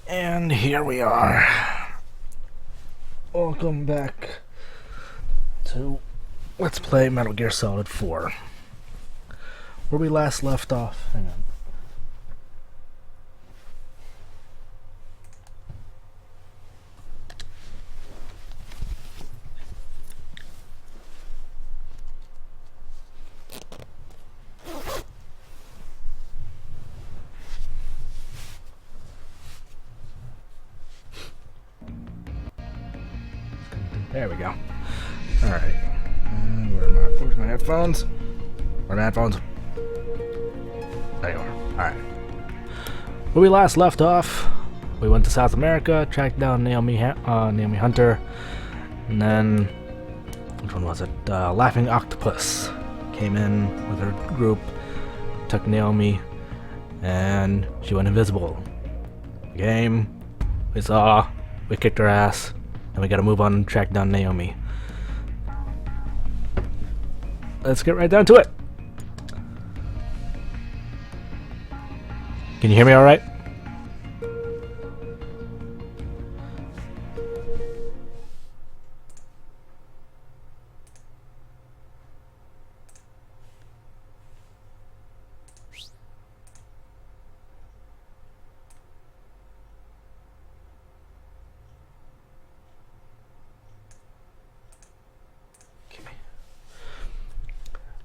And here we are. Welcome back to Let's Play Metal Gear Solid 4. Where we last left off. Hang on. There we go. Alright. Where's my headphones? Where are my headphones? There you are. Alright. Where we last left off, we went to South America, tracked down Naomi Hunter, and then, which one was it? Laughing Octopus came in with her group, took Naomi, and she went invisible. Game, we saw, we kicked her ass, and we gotta move on and track down Naomi. Let's get right down to it. Can you hear me alright?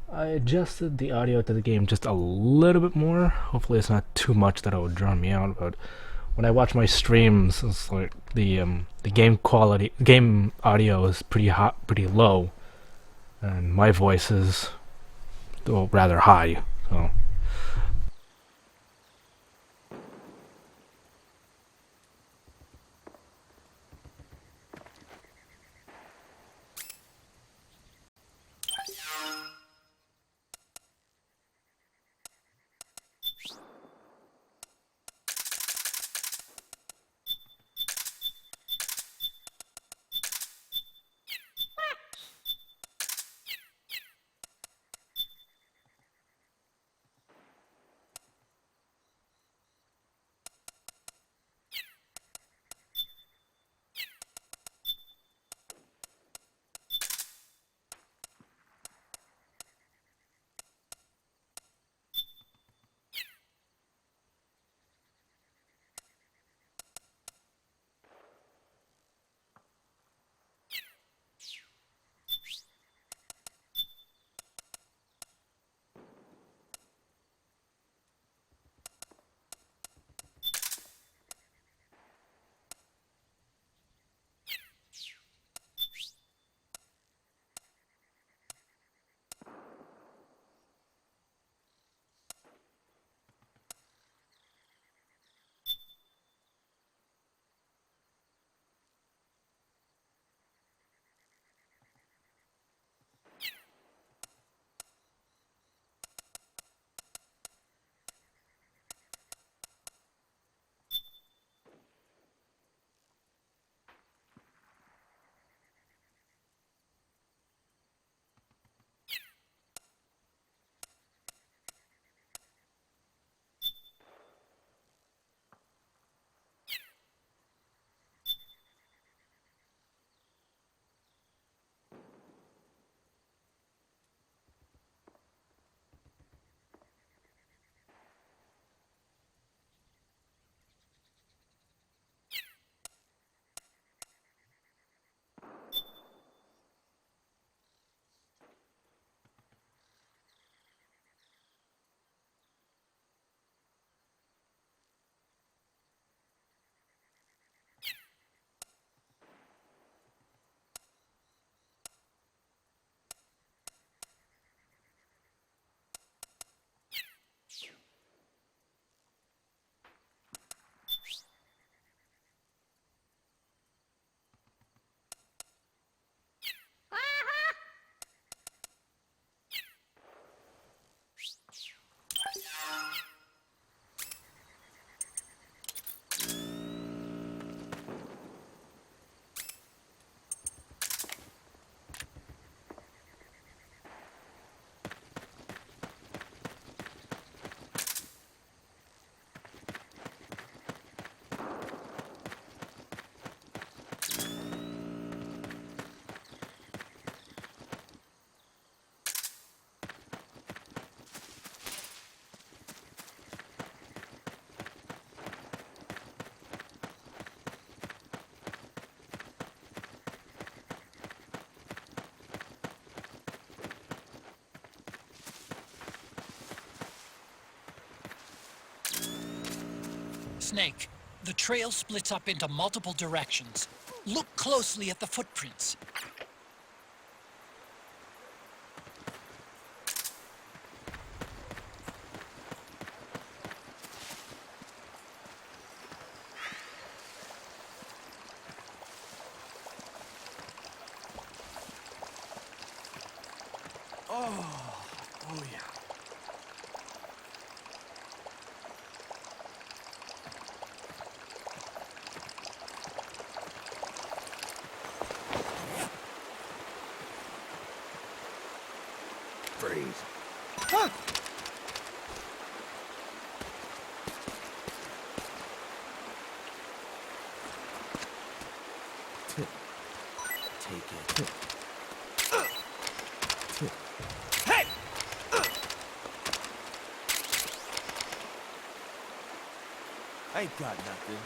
I adjusted the audio to the game just a little bit more. Hopefully it's not too much that it would drown me out, but when I watch my streams, it's like the game quality, game audio is pretty low, and my voice is rather high, so. Snake, the trail splits up into multiple directions. Look closely at the footprints. Oh yeah. Freeze. Huh. Take it. Hey! I ain't got nothing.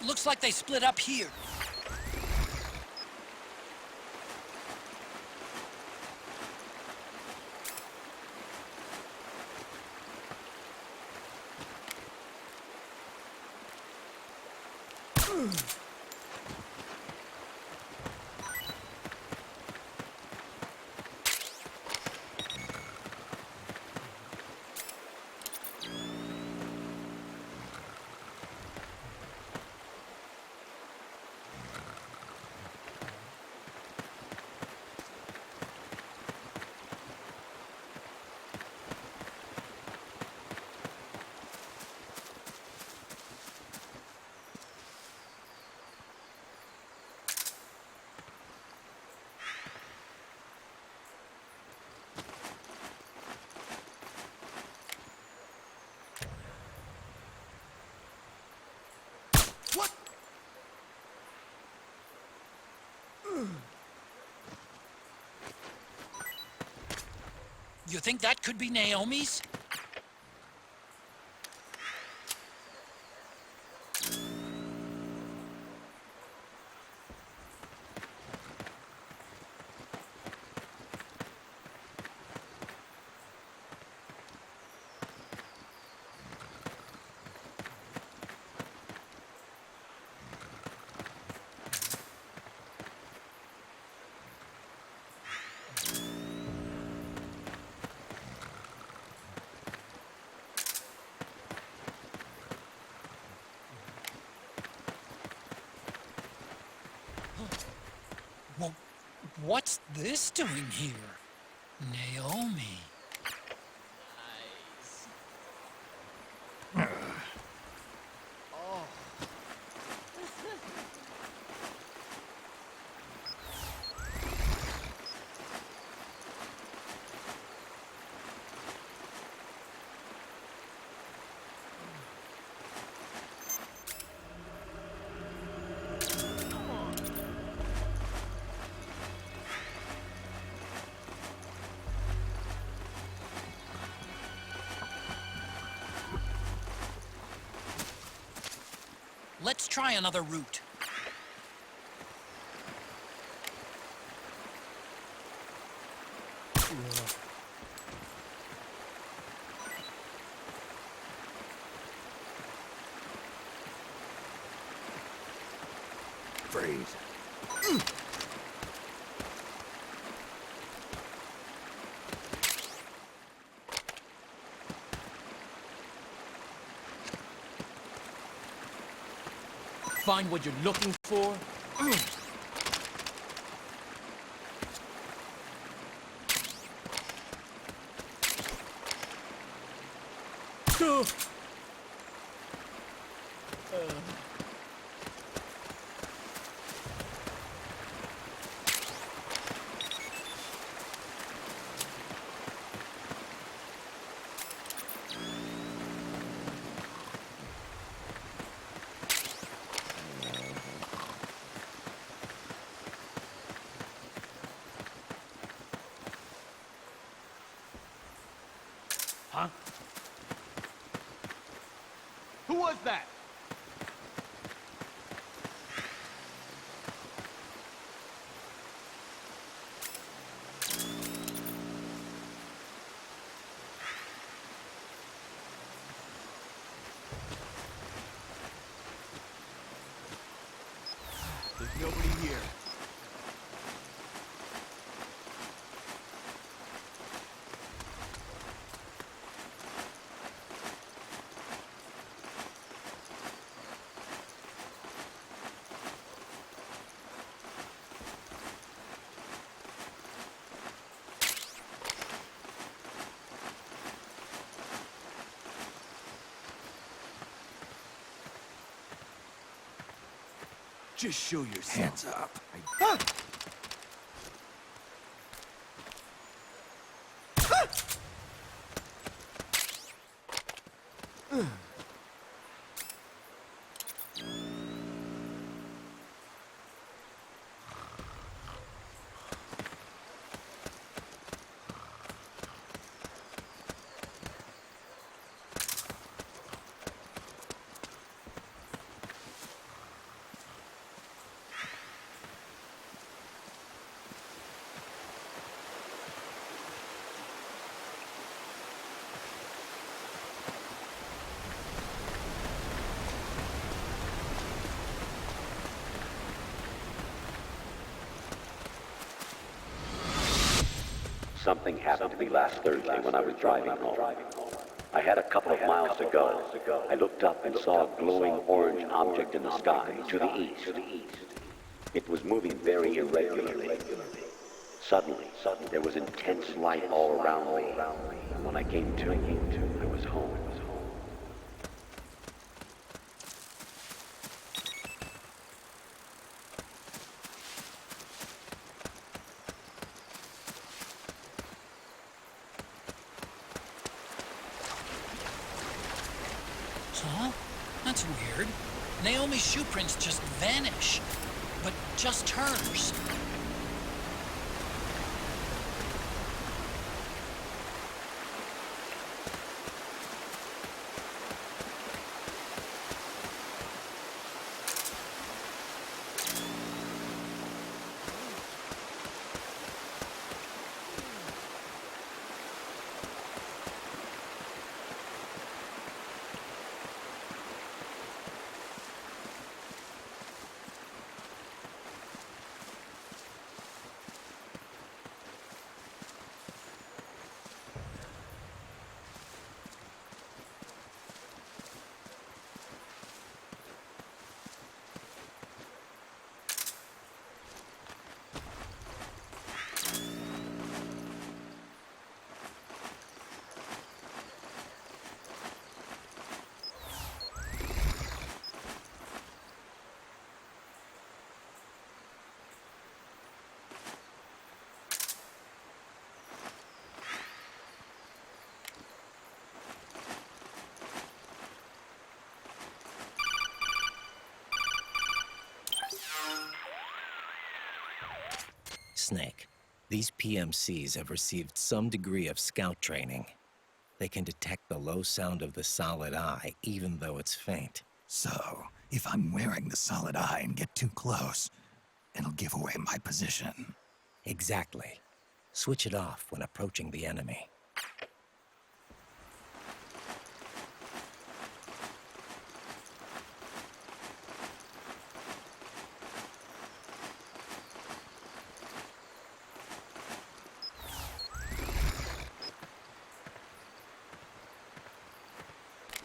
Looks like they split up here. What? You think that could be Naomi's? Well, what's this doing here? Naomi. Nice. Oh. Let's try another route. Freeze. find what you're looking for? Huh? Who was that? There's nobody here. Just show yourself. Hands up. Something happened to me last Thursday when I was driving home. I had a couple of miles to go. I looked up and saw a glowing orange object in the sky to the east. It was moving very irregularly. Suddenly, there was intense light all around me. And when I came to, I was home. Huh? That's weird. Naomi's shoe prints just vanish. But just hers. Snake, these PMCs have received some degree of scout training. They can detect the low sound of the solid eye, even though it's faint. So, if I'm wearing the solid eye and get too close, it'll give away my position. Exactly. Switch it off when approaching the enemy.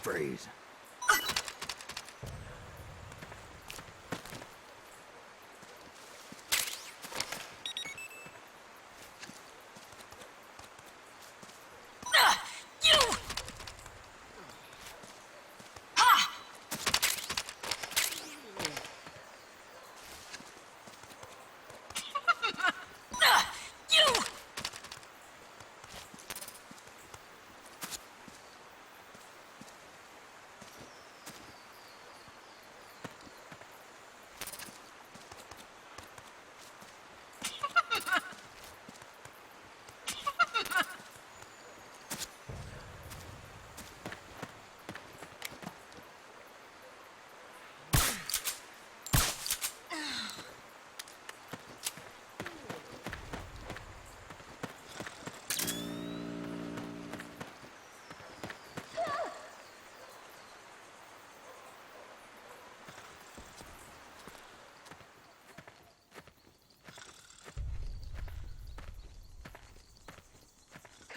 Freeze.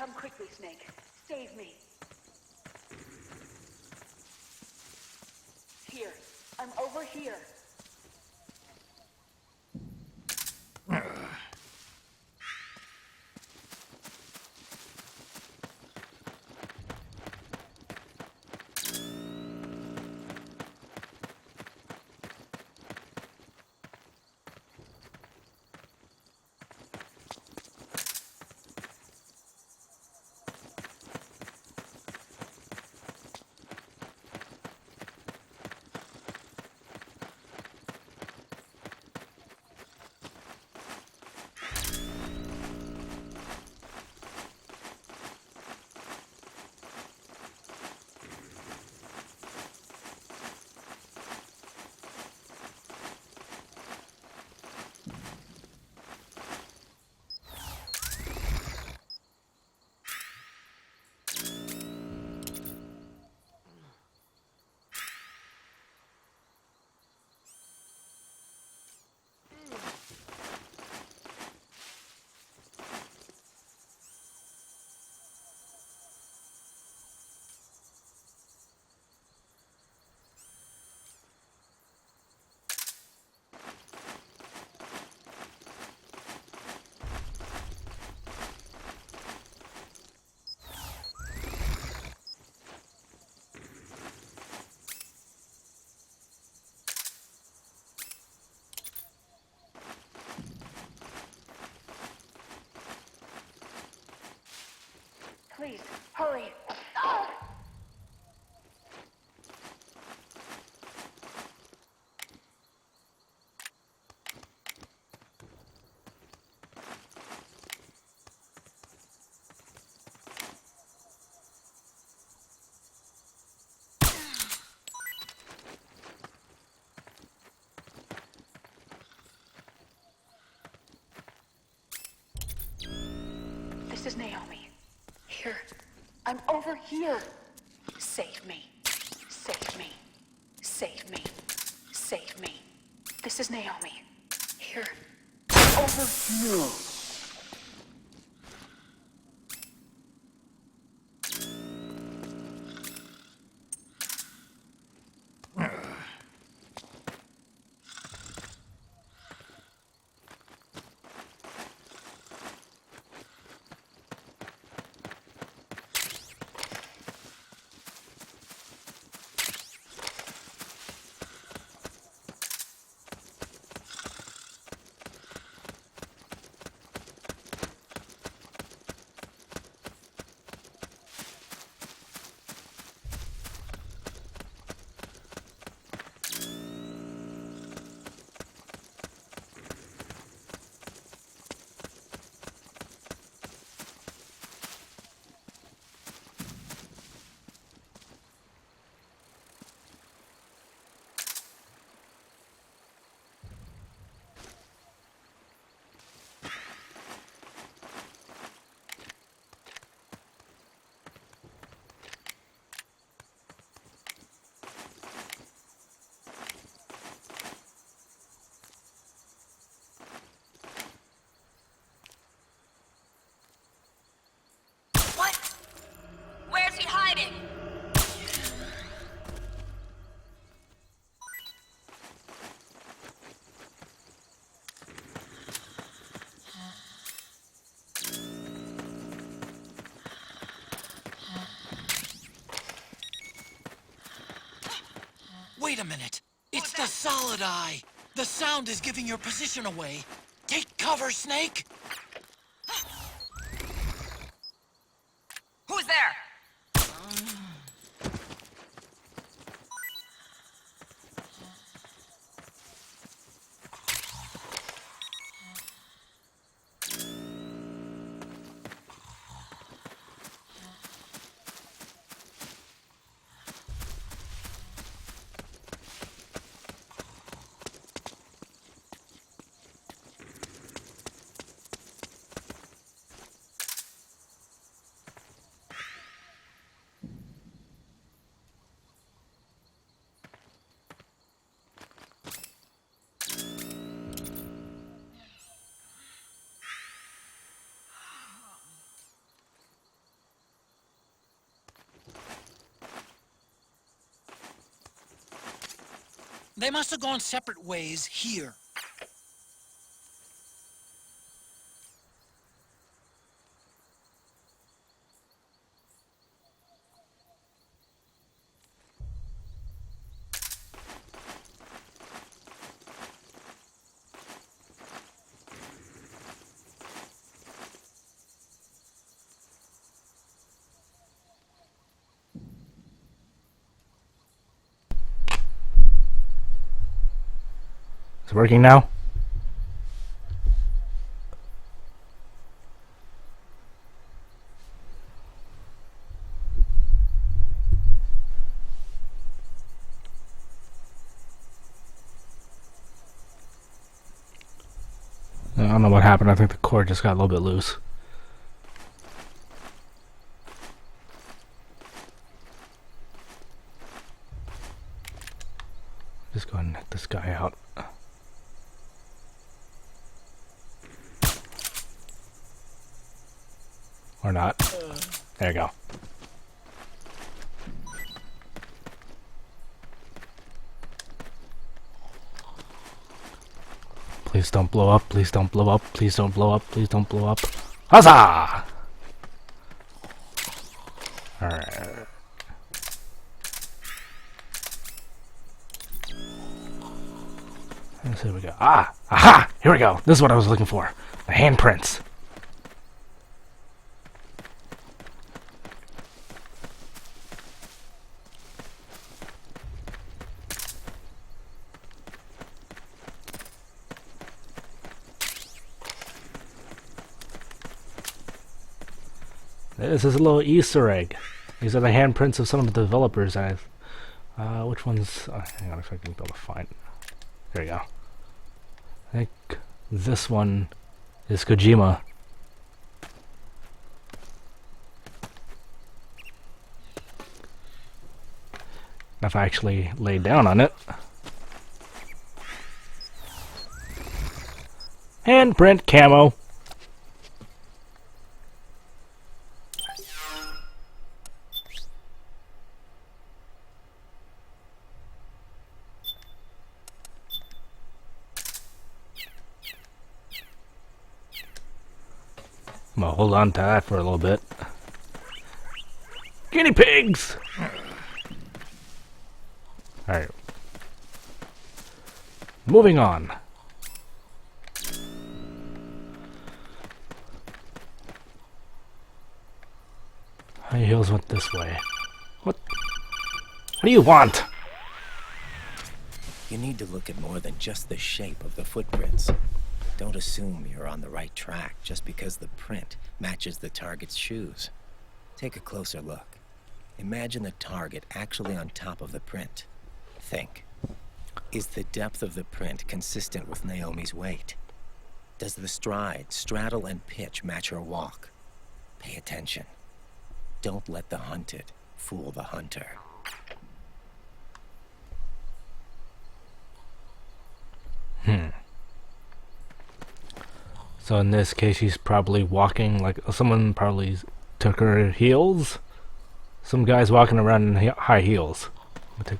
Come quickly, Snake. Save me. Here. I'm over here. Please, hurry. Ah! This is Naomi. Here. I'm over here. Save me. Save me. Save me. Save me. This is Naomi. Here. Over here. What? Where's he hiding? Wait a minute. It's the solid eye. The sound is giving your position away. Take cover, Snake. Who's there? They must have gone separate ways here. Is it working now? I don't know what happened. I think the cord just got a little bit loose. Just go ahead and knock this guy out. Or not. There you go. Please don't blow up. Please don't blow up. Please don't blow up. Please don't blow up. Huzzah! Alright. Let's see what we got. Ah! Aha! Here we go. This is what I was looking for. The handprints. This is a little Easter egg. These are the handprints of some of the developers. Which ones? Hang on, if I can be able to find. There you go. I think this one is Kojima. If I actually lay down on it. Handprint camo. I'm gonna hold on to that for a little bit. Guinea pigs! Alright. Moving on. High heels went this way. What do you want? You need to look at more than just the shape of the footprints. Don't assume you're on the right track just because the print matches the target's shoes. Take a closer look. Imagine the target actually on top of the print. Think. Is the depth of the print consistent with Naomi's weight? Does the stride, straddle, and pitch match her walk? Pay attention. Don't let the hunted fool the hunter. So in this case, she's probably walking like someone probably took her heels. Some guy's walking around in high heels.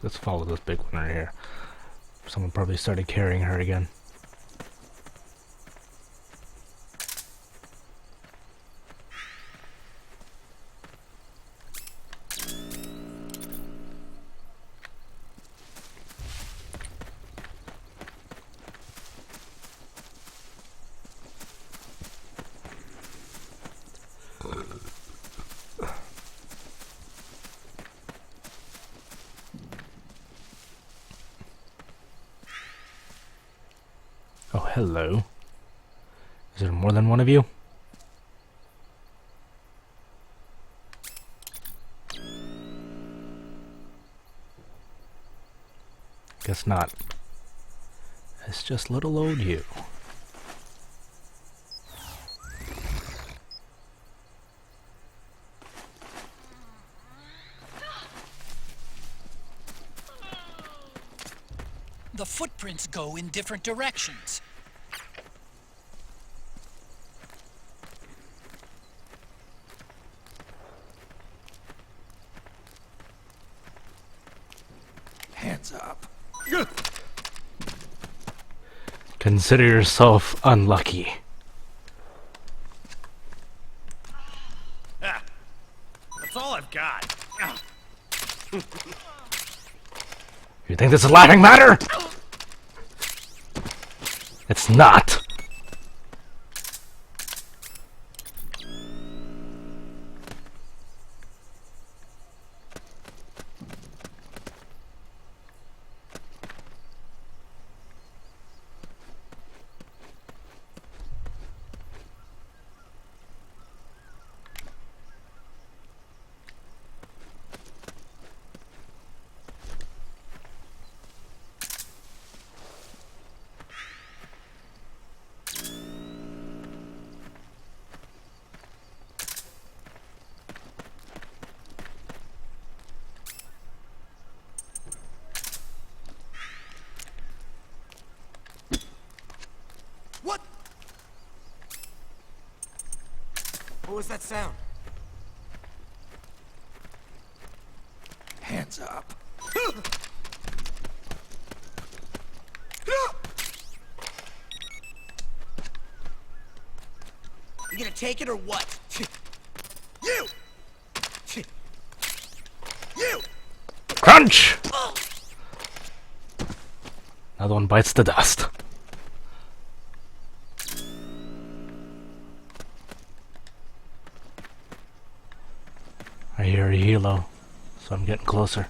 Let's follow this big one right here. Someone probably started carrying her again. Oh, hello. Is there more than one of you? Guess not. It's just little old you. The footprints go in different directions. Hands up. Consider yourself unlucky. Ah, that's all I've got. Ah. You think this is a laughing matter? It's not. What? What was that sound? Hands up. You gonna take it or what? You! You! Crunch! Another one bites the dust. I hear a helo, so I'm getting closer.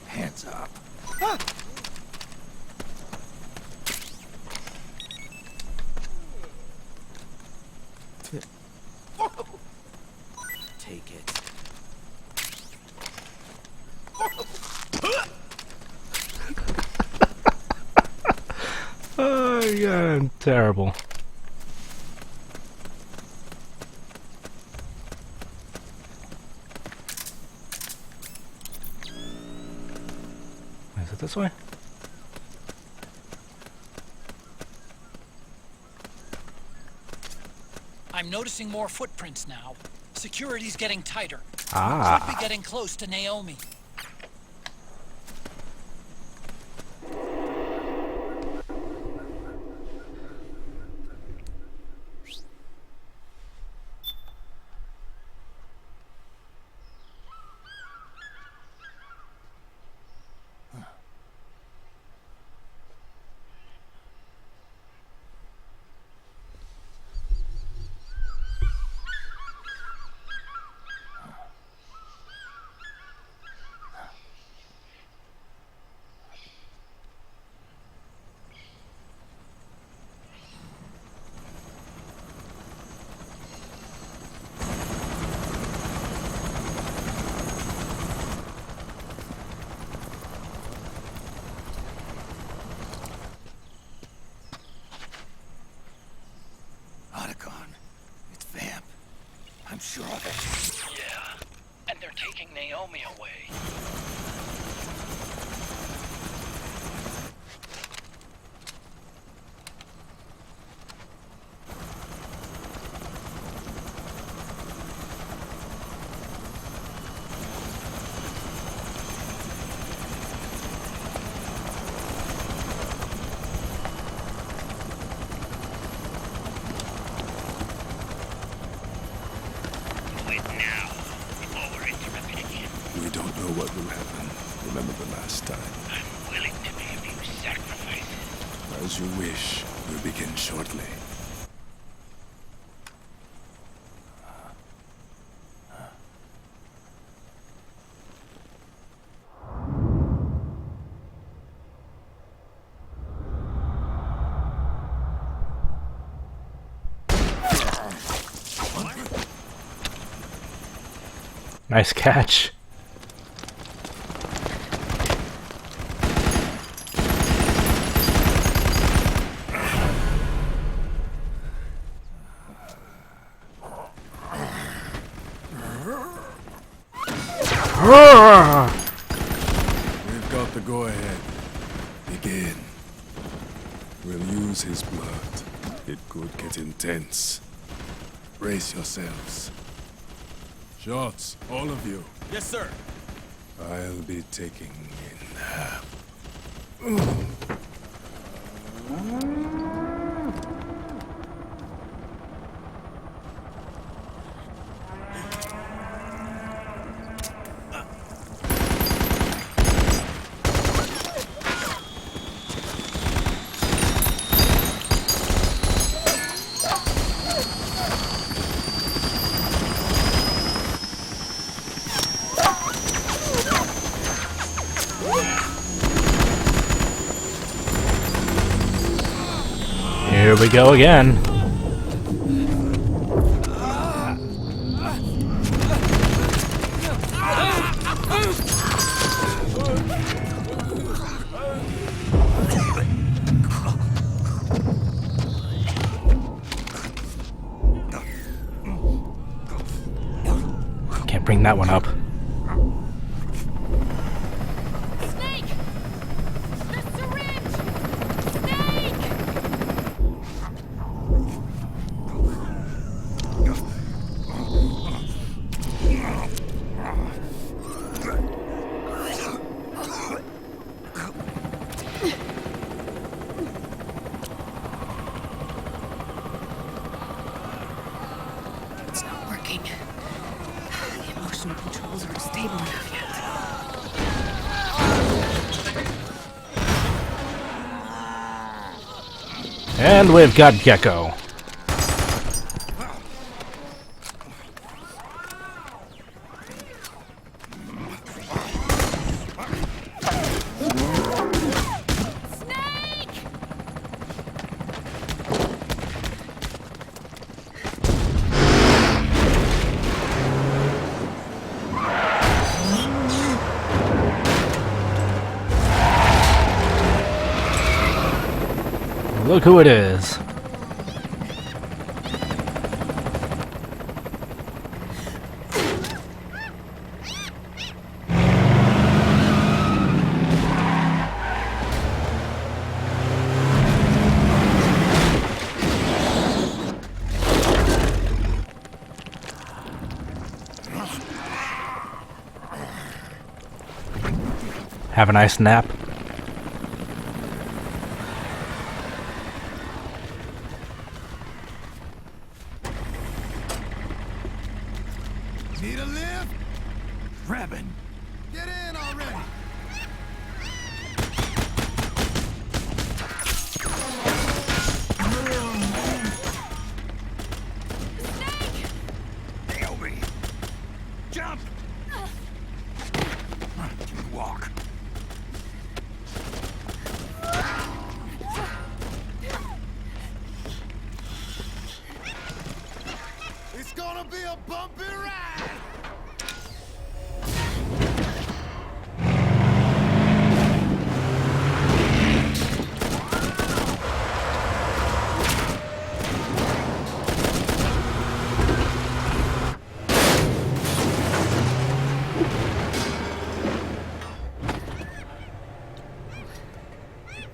Hands up. Take it. Oh, yeah, I'm terrible. Is it this way? I'm noticing more footprints now. Security's getting tighter. Ah. Could be getting close to Naomi. Otacon. It's Vamp. I'm sure of it. Yeah. And they're taking Naomi away. We don't know what will happen. Remember the last time. I'm willing to be of you sacrifices. As you wish. We'll begin shortly. Nice catch. We've got the go-ahead. Begin. We'll use his blood. It could get intense. Brace yourselves. Shots, all of you. Yes, sir. I'll be taking in. Here we go again. Can't bring that one up. Snake! The syringe! Snake! It's not working. The emotional controls aren't stable enough yet. And we've got Gecko. Look who it is. Have a nice nap. Need a lift? Rabbin, Get in already. Naomi! Jump! Walk. It's gonna be a bumpy ride.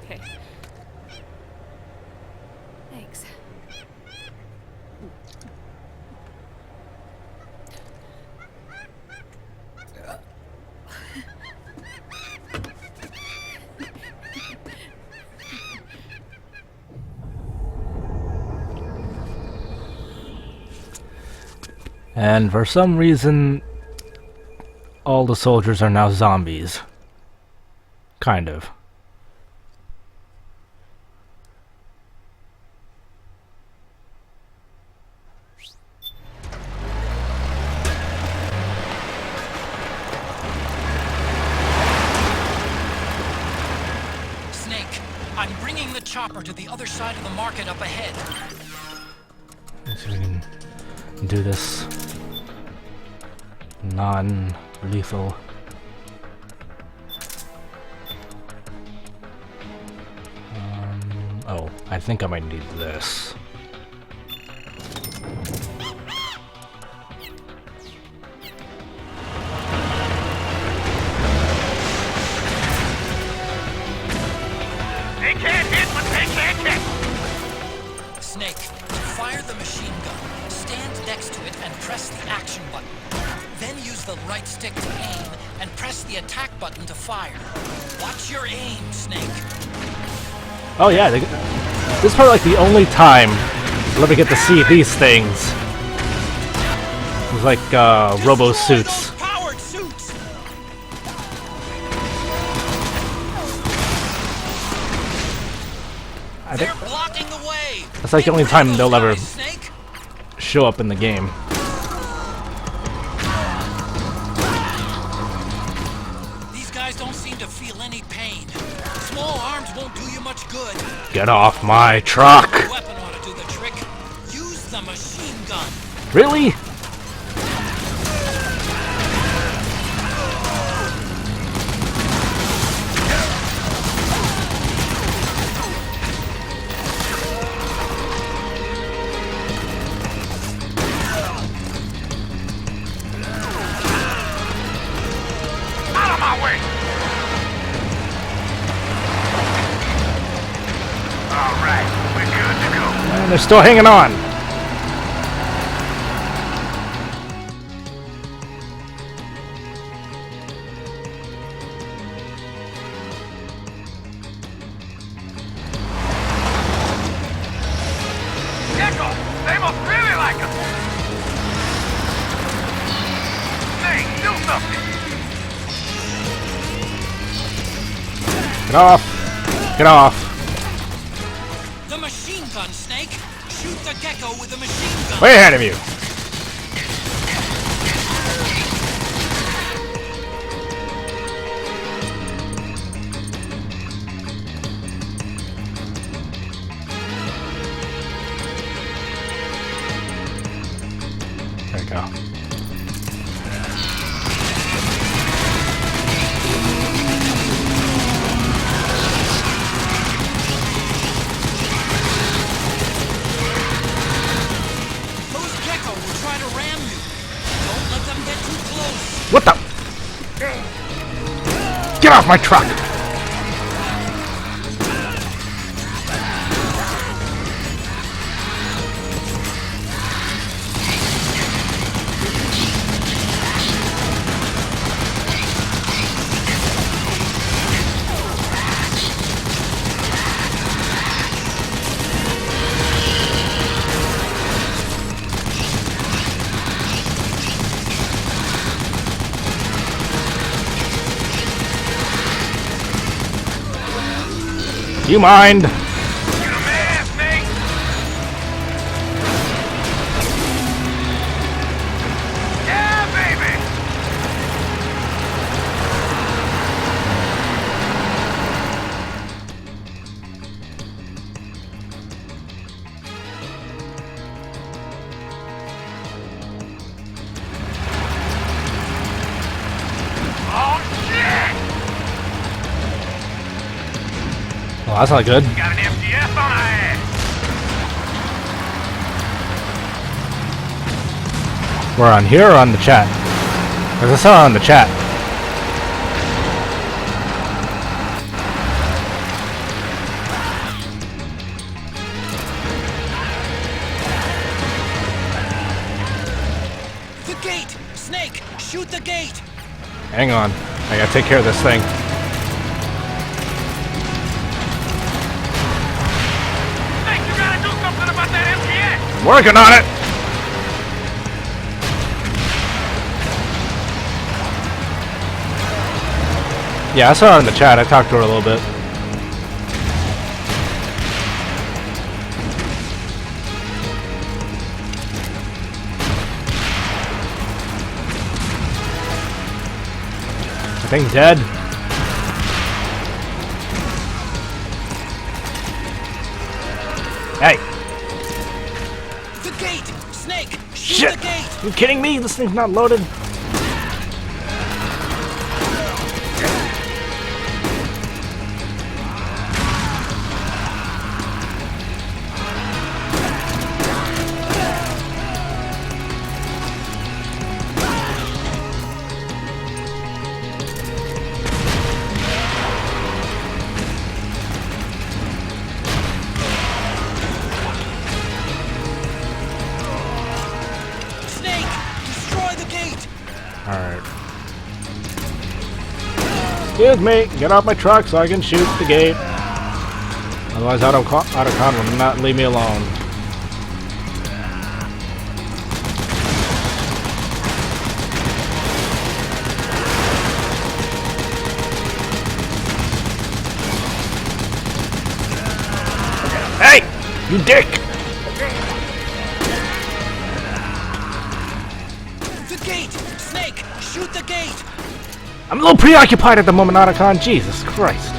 Okay. Thanks. And for some reason, all the soldiers are now zombies. Kind of. Snake, I'm bringing the chopper to the other side of the market up ahead. Let's see if we can do this non-lethal. Oh, I think I might need this. Snake. To fire the machine gun, stand next to it and press the action button. Then use the right stick to aim and press the attack button to fire. Watch your aim, Snake. Oh yeah, this is probably like the only time I'll ever get to see these things. It's like robo suits. Powered suits. They're blocking the way. That's like the only time they'll ever show up in the game. These guys don't seem to feel any pain. Small arms won't do you much good. Get off my truck! The weapon ought to do the trick. Use the machine gun. Really? And they're still hanging on. Gecko! They must really like us! Snake, do something! Get off! Get off! The machine gun, Snake. Shoot the gecko with the machine gun. Way ahead of you! There you go. What the? Get off my truck! Do you mind? You the man, Snake! Yeah, baby! Oh, shit! Well, that's not good. Got an MGS on our ass! We're on here or on the chat? There's a sound on the chat. The gate! Snake, shoot the gate! Hang on. I gotta take care of this thing. Snake, you gotta do something about that MGS! Working on it! Yeah, I saw her in the chat. I talked to her a little bit. The thing's dead. Hey! The gate! Snake, shoot Shit! the gate! You kidding me? This thing's not loaded. Excuse me, get off my truck so I can shoot the gate. Otherwise, Otacon will not leave me alone. Hey! You dick! The gate! Snake, shoot the gate! I'm a little preoccupied at the moment, Otacon. Jesus Christ.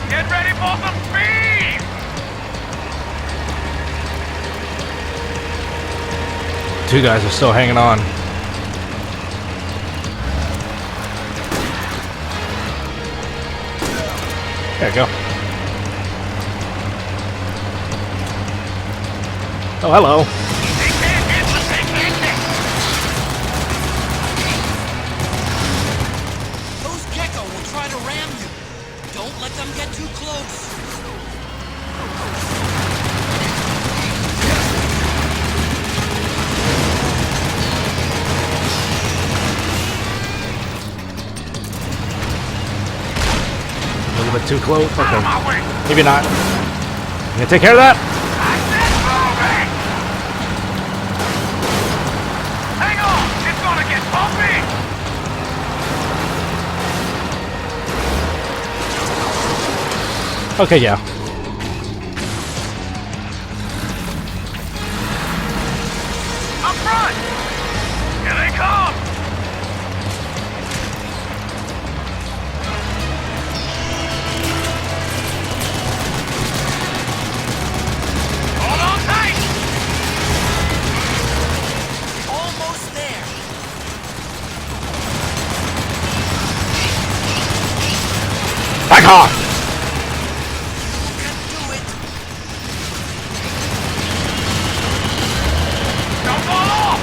Get ready for some speed! Two guys are still hanging on. There you go. Oh, hello. They can't hit what they can't hit! Those Gecko will try to ram you. Don't let them get too close. A little bit too close. Okay. Maybe not. You gonna take care of that? I said moving! Hang on! It's gonna get bumpy! Okay, yeah. Up front! Here they come! Hold on tight! Almost there. Back off! You can do it. Don't fall off!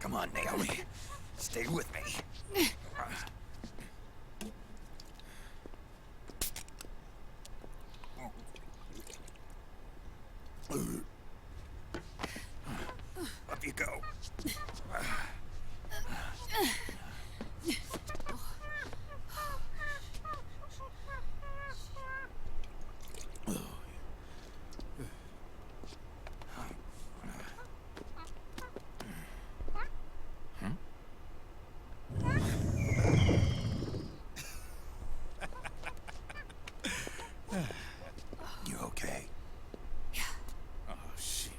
Come on, Naomi. Stay with me. Up you go. You okay? Yeah. Oh, shit.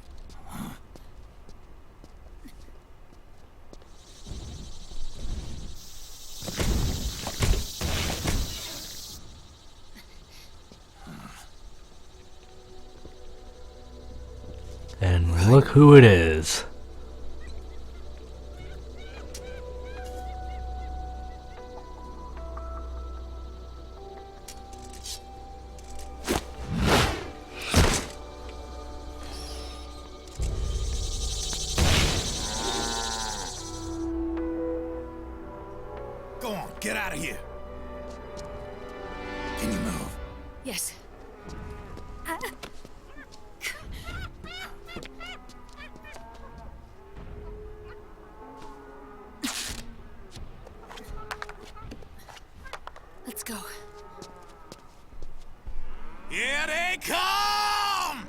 And look who it is. Go on, get out of here. Can you move? Yes. Here they come!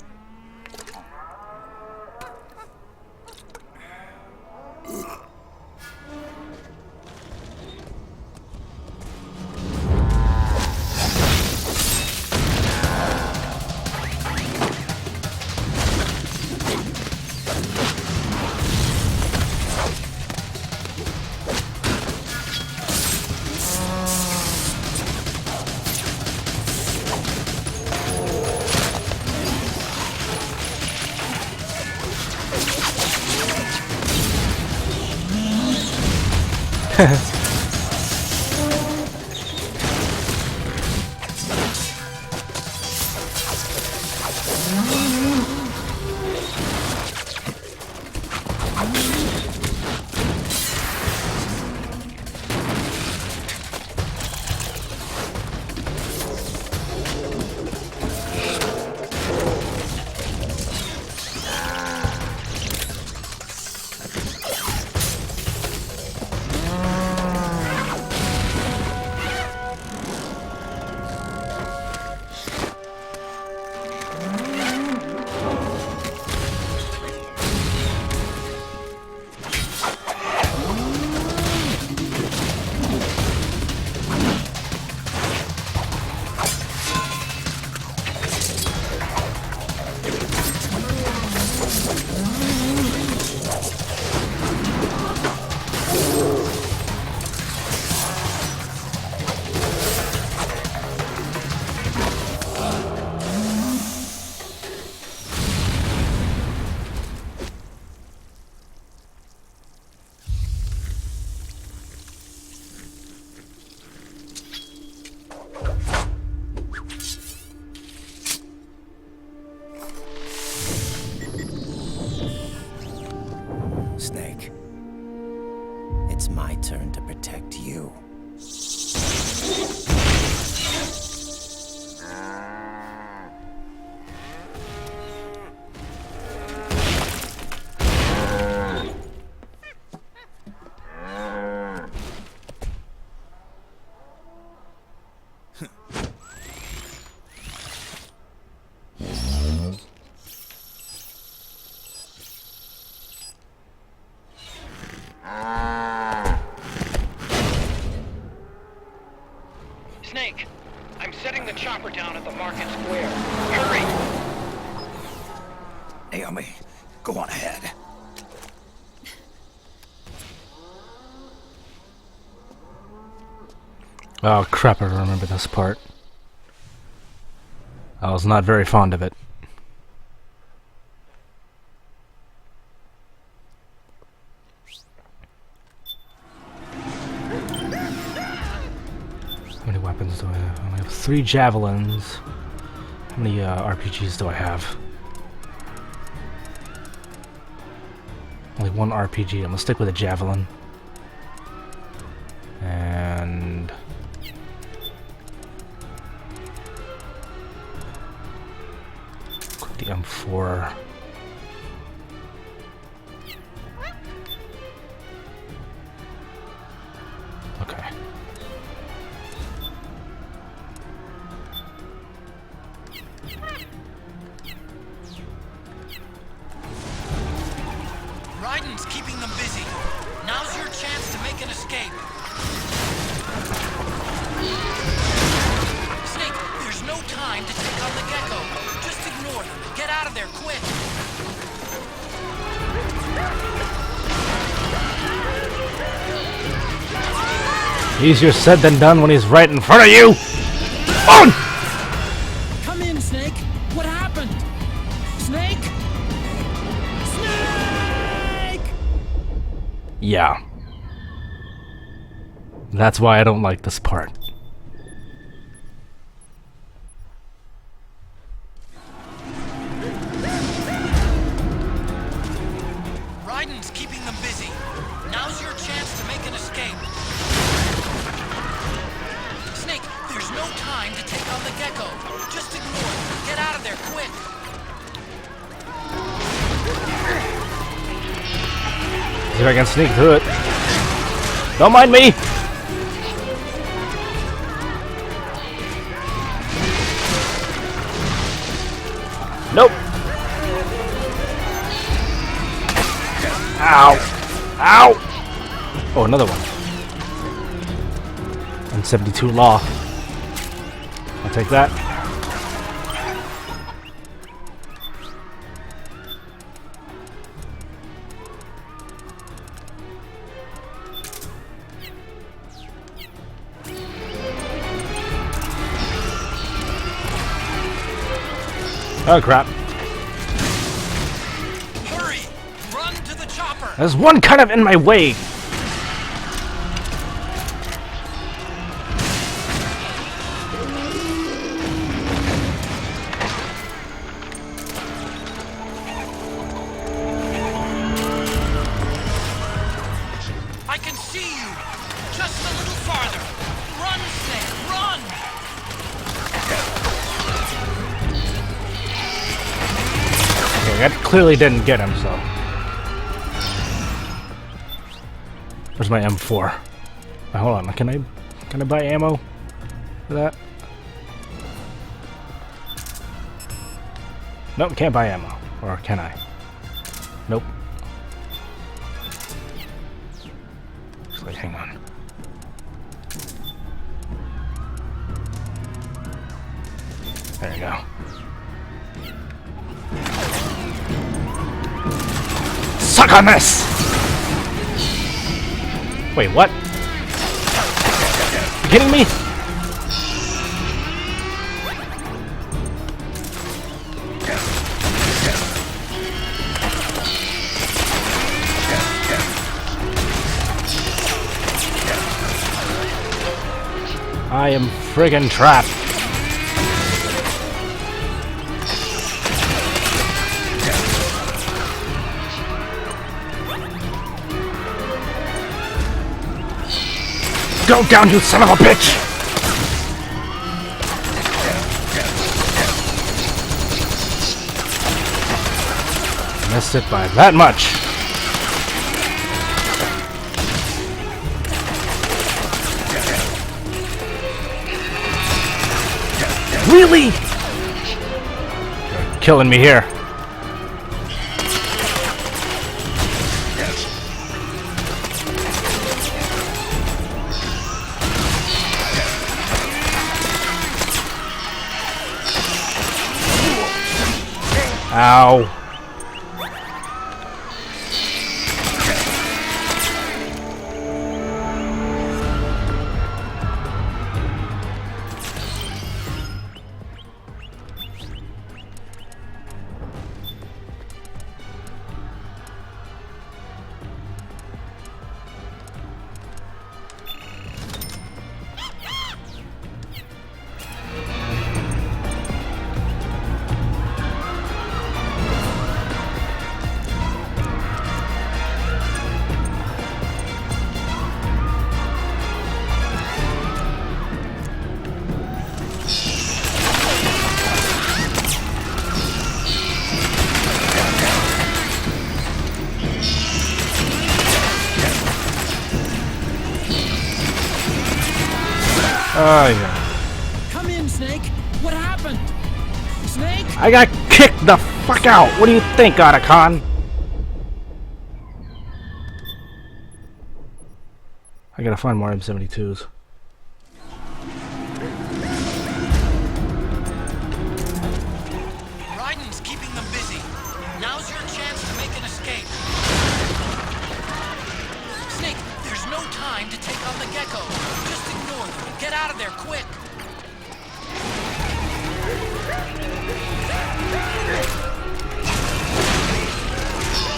Snake. It's my turn to protect you. Snake, I'm setting the chopper down at the market square. Hurry! Naomi, go on ahead. Oh crap, I remember this part. I was not very fond of it. How many weapons do I have? I only have 3 javelins. How many RPGs do I have? Only 1 RPG. I'm gonna stick with a javelin. And the M4. Okay. Raiden's keeping them busy. Now's your chance to make an escape. Snake, there's no time to take on the gecko. Just ignore them. Get out of there, quick. Easier said than done when he's right in front of you! On! Come in, Snake. What happened? Snake? Snake! Yeah. That's why I don't like this part. Raiden's keeping them busy. Now's your chance to make an escape. Snake, there's no time to take on the gecko. Just ignore them. Get out of there, quick. See if I can sneak through it. Don't mind me! Nope. Ow. Ow. Oh, another one. 172 law. I'll take that. Oh crap. Hurry! Run to the chopper! There's one kind of in my way. I can see you! Just a little farther! Run, Snake, run! Okay, that clearly didn't get him, so. Where's my M4? Hold on, can I buy ammo for that? Nope, can't buy ammo. Or can I? Nope. Actually, hang on. There you go. Suck on this! Wait, what? You kidding me? I am friggin' trapped. Go down, you son of a bitch! Missed it by that much. Really? You're killing me here. Ow. Oh, yeah. Come in, Snake! What happened? Snake? I got kicked the fuck out! What do you think, Otacon? I gotta find more M72s. Raiden's keeping them busy. Now's your chance to make an escape. Snake, there's no time to take on the gecko. Just ignore them. Get out of there, quick!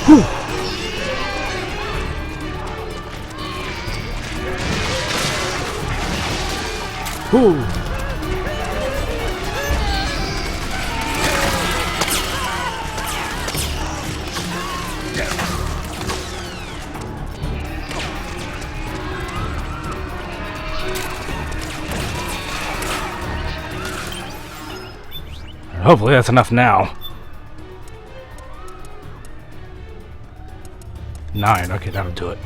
Whew. Whew. Hopefully that's enough now. 9, okay, that'll do it.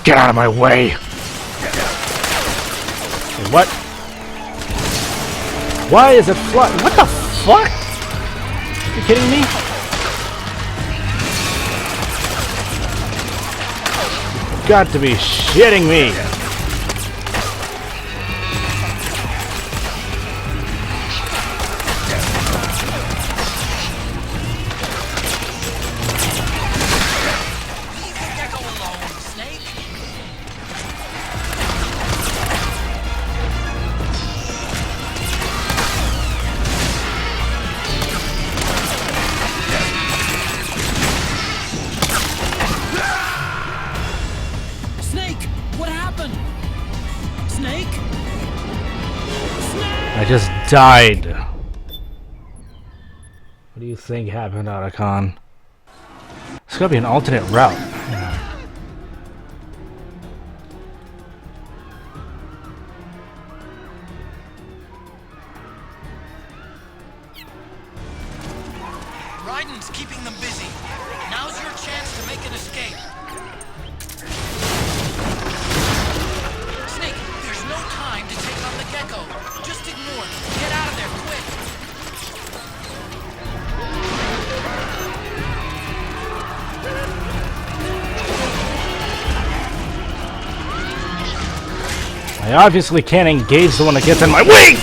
Get out of my way! Wait, what? Why is it fly? What the fuck? Are you kidding me? You've got to be shitting me! Leave the gecko alone, Snake. Snake, what happened? Snake? I just died. What do you think happened, Otacon? There's gotta be an alternate route. Raiden's keeping them busy. Now's your chance to make an escape. Snake, there's no time to take on the gecko. Just ignore them. Get out of there quick. I obviously can't engage the one that gets in my way!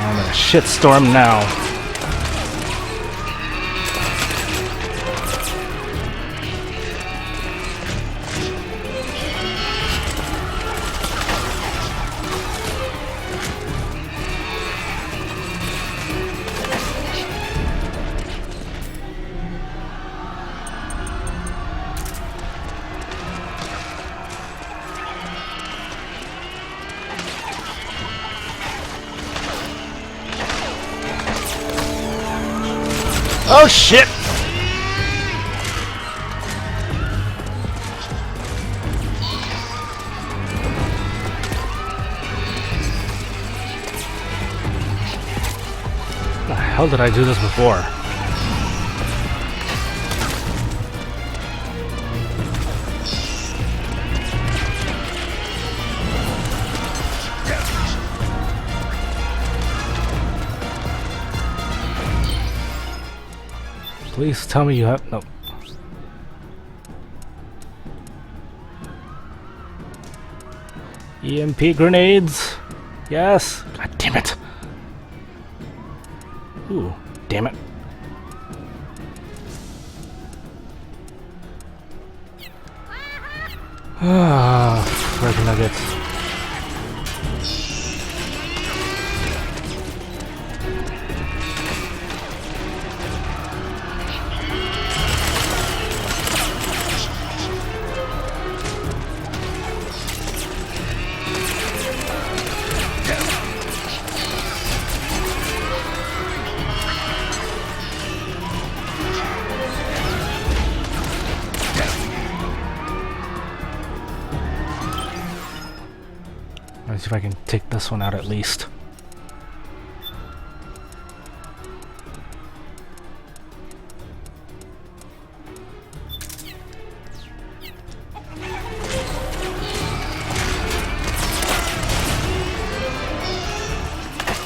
I'm in a shitstorm now. Oh shit! How the hell did I do this before? Please tell me you have no. EMP grenades. Yes. God damn it. Ooh, damn it. Ah, freaking nuggets. Let's see if I can take this one out at least.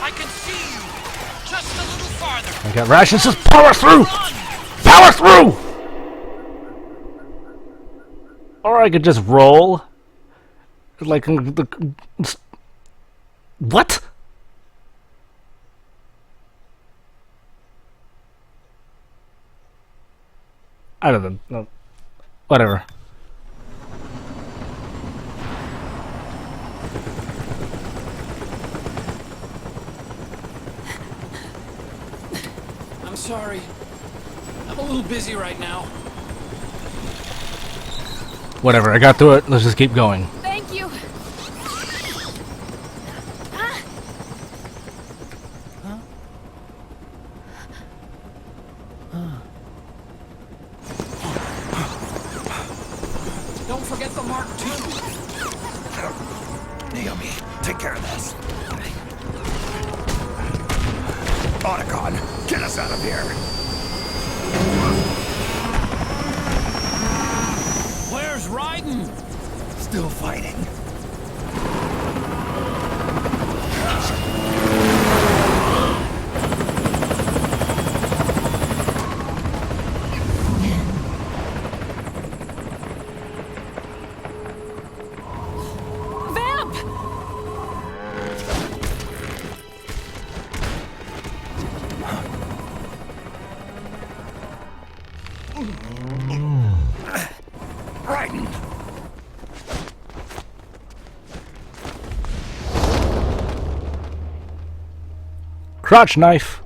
I can see you. Just a little farther. I got rations. Just power through. Power through. Or I could just roll. Like what? I don't know. Whatever. I'm sorry. I'm a little busy right now. Whatever. I got through it. Let's just keep going. Thank you. Don't forget the Mark II. Naomi, take care of this. Otacon, get us out of here! Where's Raiden? Still fighting. Vamp! Raiden! Crotch knife.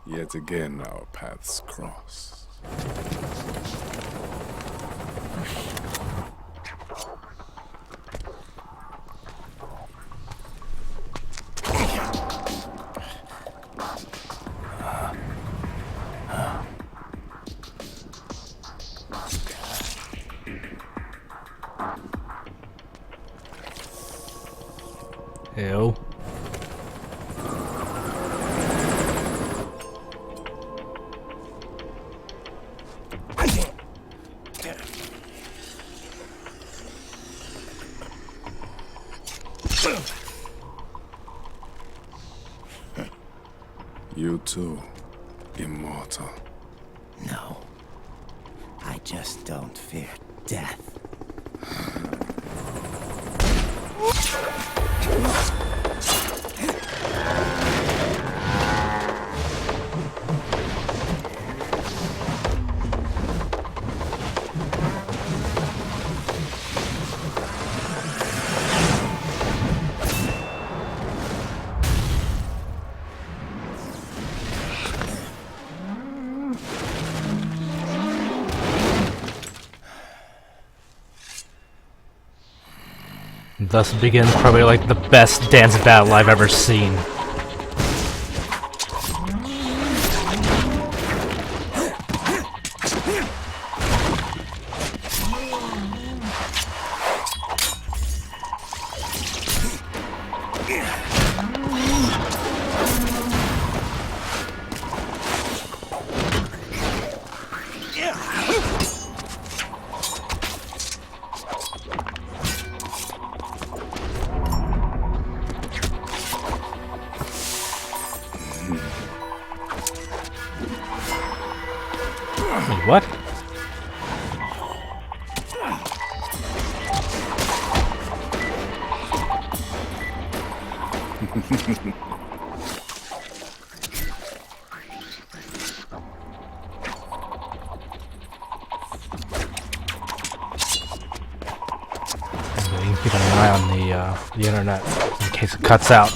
Yet again, our paths cross. Ew. You too, immortal. No. I just don't fear death. Thus begins probably like the best dance battle I've ever seen. Wait, what? You can keep an eye on the internet in case it cuts out.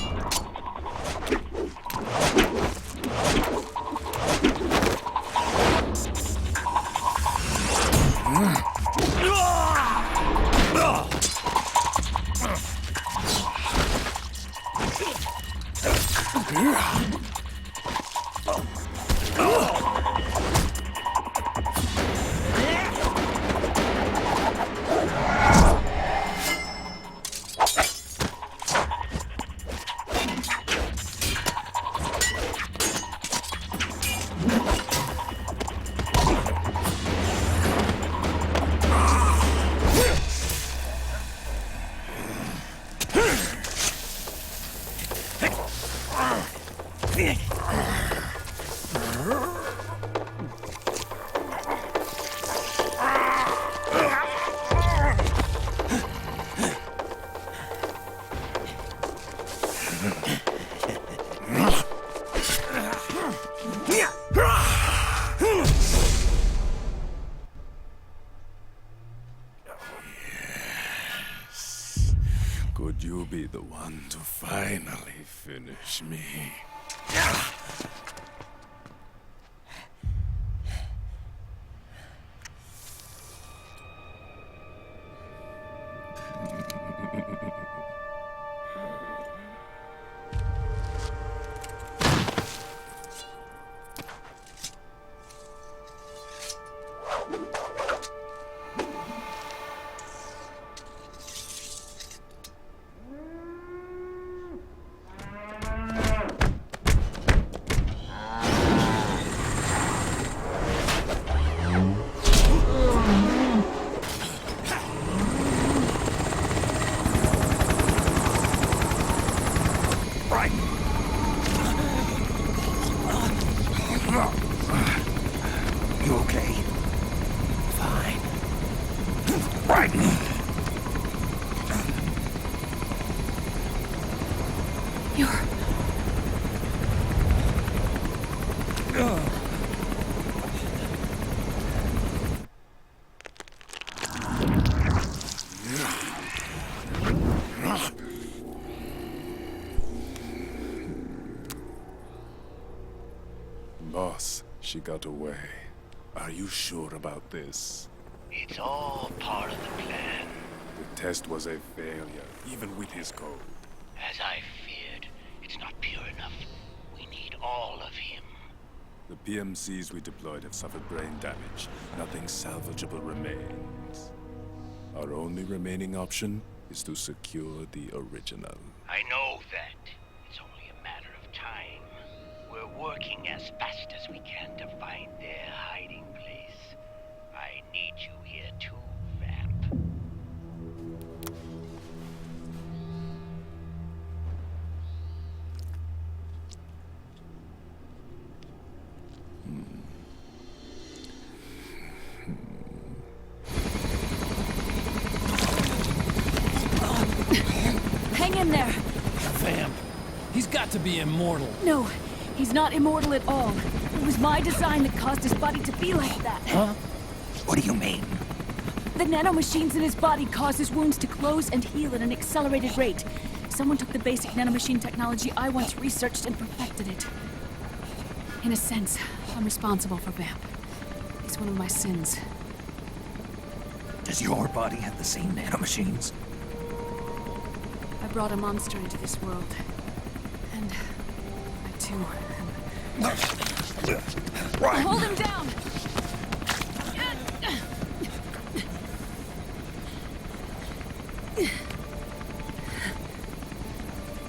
Could you be the one to finally finish me? Boss, she got away. Are you sure about this? It's all part of the plan. The test was a failure, even with his code. As I feared, it's not pure enough. We need all of him. The PMCs we deployed have suffered brain damage. Nothing salvageable remains. Our only remaining option is to secure the original. I know that. It's only a matter of time. We're working as fast as we can to find their hiding place. I need you here too, Vamp. Hang in there. Vamp. He's got to be immortal. No, he's not immortal at all. It was my design that caused his body to be like that. Huh? What do you mean? The nanomachines in his body cause his wounds to close and heal at an accelerated rate. Someone took the basic nanomachine technology I once researched and perfected it. In a sense, I'm responsible for Vamp. He's one of my sins. Does your body have the same nanomachines? I brought a monster into this world. And I too am... Hold him down!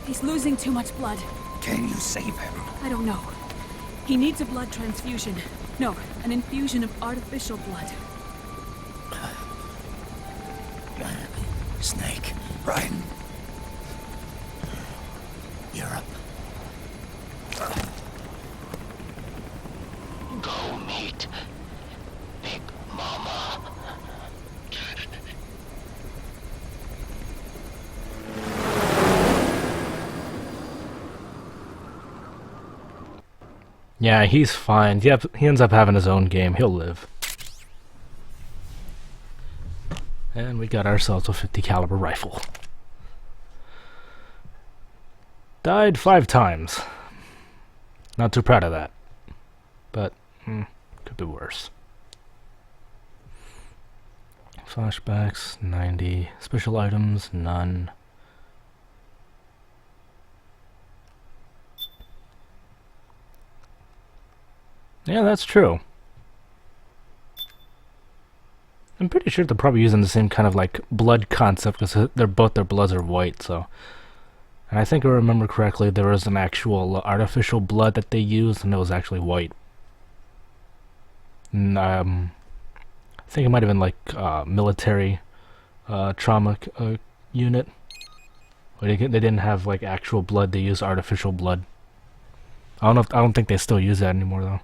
He's losing too much blood. Can you save him? I don't know. He needs a blood transfusion. No, an infusion of artificial blood. Snake. Ryan. You're up. Go meet Big Mama. Yeah, he's fine. Yep, he ends up having his own game. He'll live. And we got ourselves a 50 caliber rifle. Died 5 times. Not too proud of that. But, could be worse. Flashbacks, 90. Special items, none. Yeah, that's true. I'm pretty sure they're probably using the same kind of like blood concept because their bloods are white, so. And I think I remember correctly, there was an actual artificial blood that they used, and it was actually white. And, I think it might have been like military trauma unit. They didn't have like actual blood; they used artificial blood. I don't think they still use that anymore though.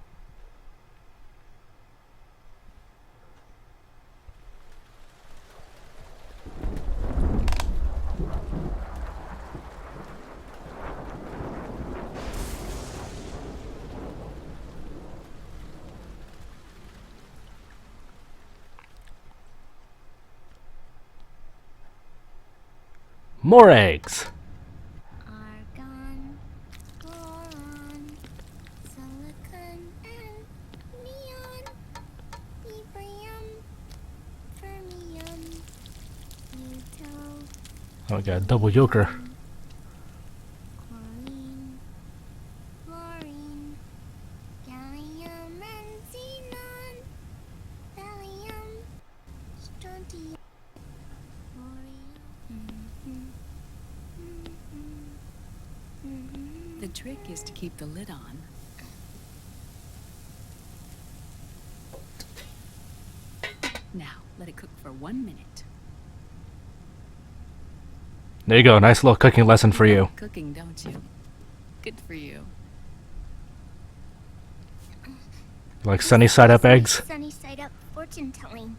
More eggs! Argon, boron, silicon, and neon, yttrium, fermium, neutral, Oh, we got a double joker. chlorine, fluorine, gallium, and xenon, thallium, strontium, The trick is to keep the lid on. Now, let it cook for 1 minute. There you go, nice little cooking lesson for you. Cooking, don't you? Good for you. Like sunny side up eggs? Sunny side up fortune telling.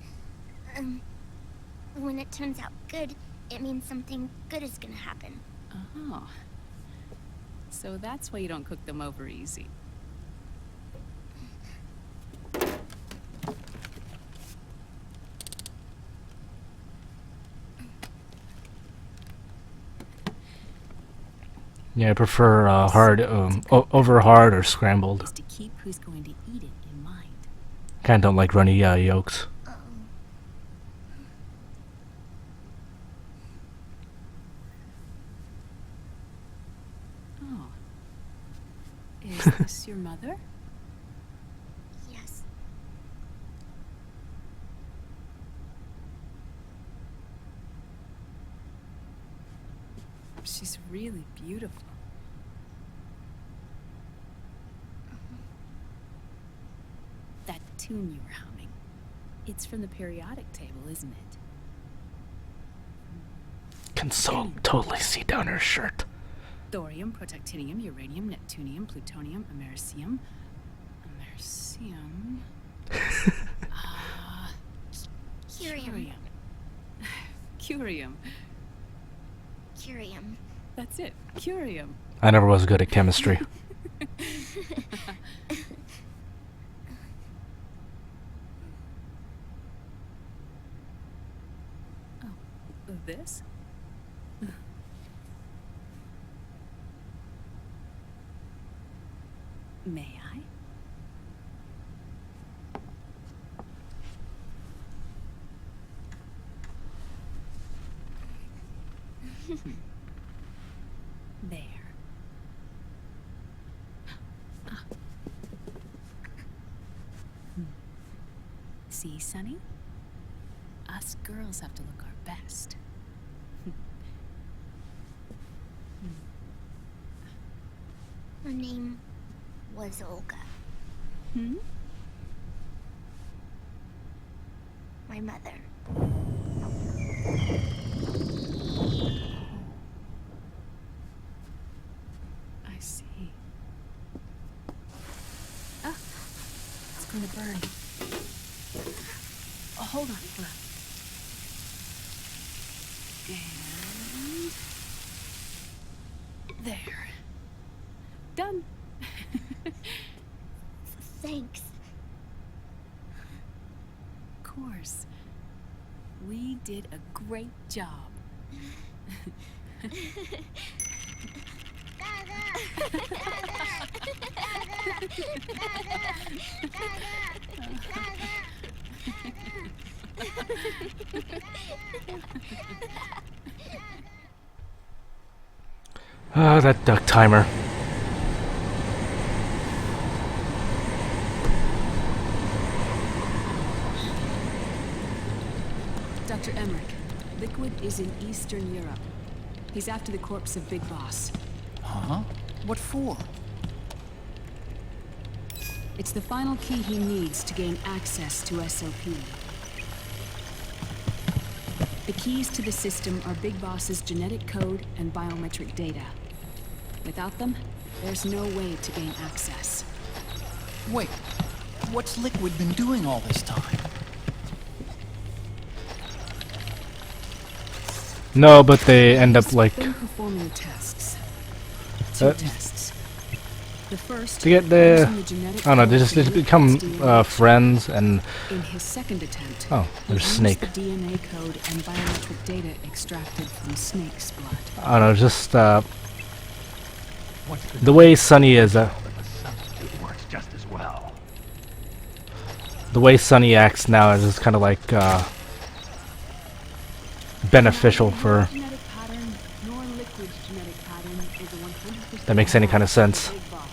When it turns out good, it means something good is gonna happen. Oh. So that's why you don't cook them over easy. Yeah, I prefer hard, over hard or scrambled. Is to keep who's going to eat it in mind. Kinda don't like runny yolks. Oh. Is this your mother? Yes. She's really beautiful. That tune you were humming. It's from the periodic table, isn't it? Can so totally see down her shirt. Thorium, protactinium, uranium, neptunium, plutonium, americium. Curium. Curium. Curium. That's it. Curium. I never was good at chemistry. This? May I? There. See, Sonny? Us girls have to look our best. Her name was Olga. Hmm? My mother. I see. Ah, it's going to burn. Oh, hold on. And there. Done. Thanks. Of course. We did a great job. Ah, that duck timer. Dr. Emmerich, Liquid is in Eastern Europe. He's after the corpse of Big Boss. Huh? What for? It's the final key he needs to gain access to SOP. The keys to the system are Big Boss's genetic code and biometric data. Without them, there's no way to gain access. Wait, what's Liquid been doing all this time? No, but they end up like Been performing tests. Two tests. The first to get the. using genetic I don't know. They code just from become Liquid's DNA. friends, and In his second attempt, oh, he there's used Snake. the DNA code and biometric data extracted from Snake's blood. I don't know. Just the way Sunny is. The substitute works just as well. The way Sunny acts now is just kind of like beneficial for. Genetic pattern, nor Liquid's genetic pattern is a 100% That makes any kind of sense. Big Boss.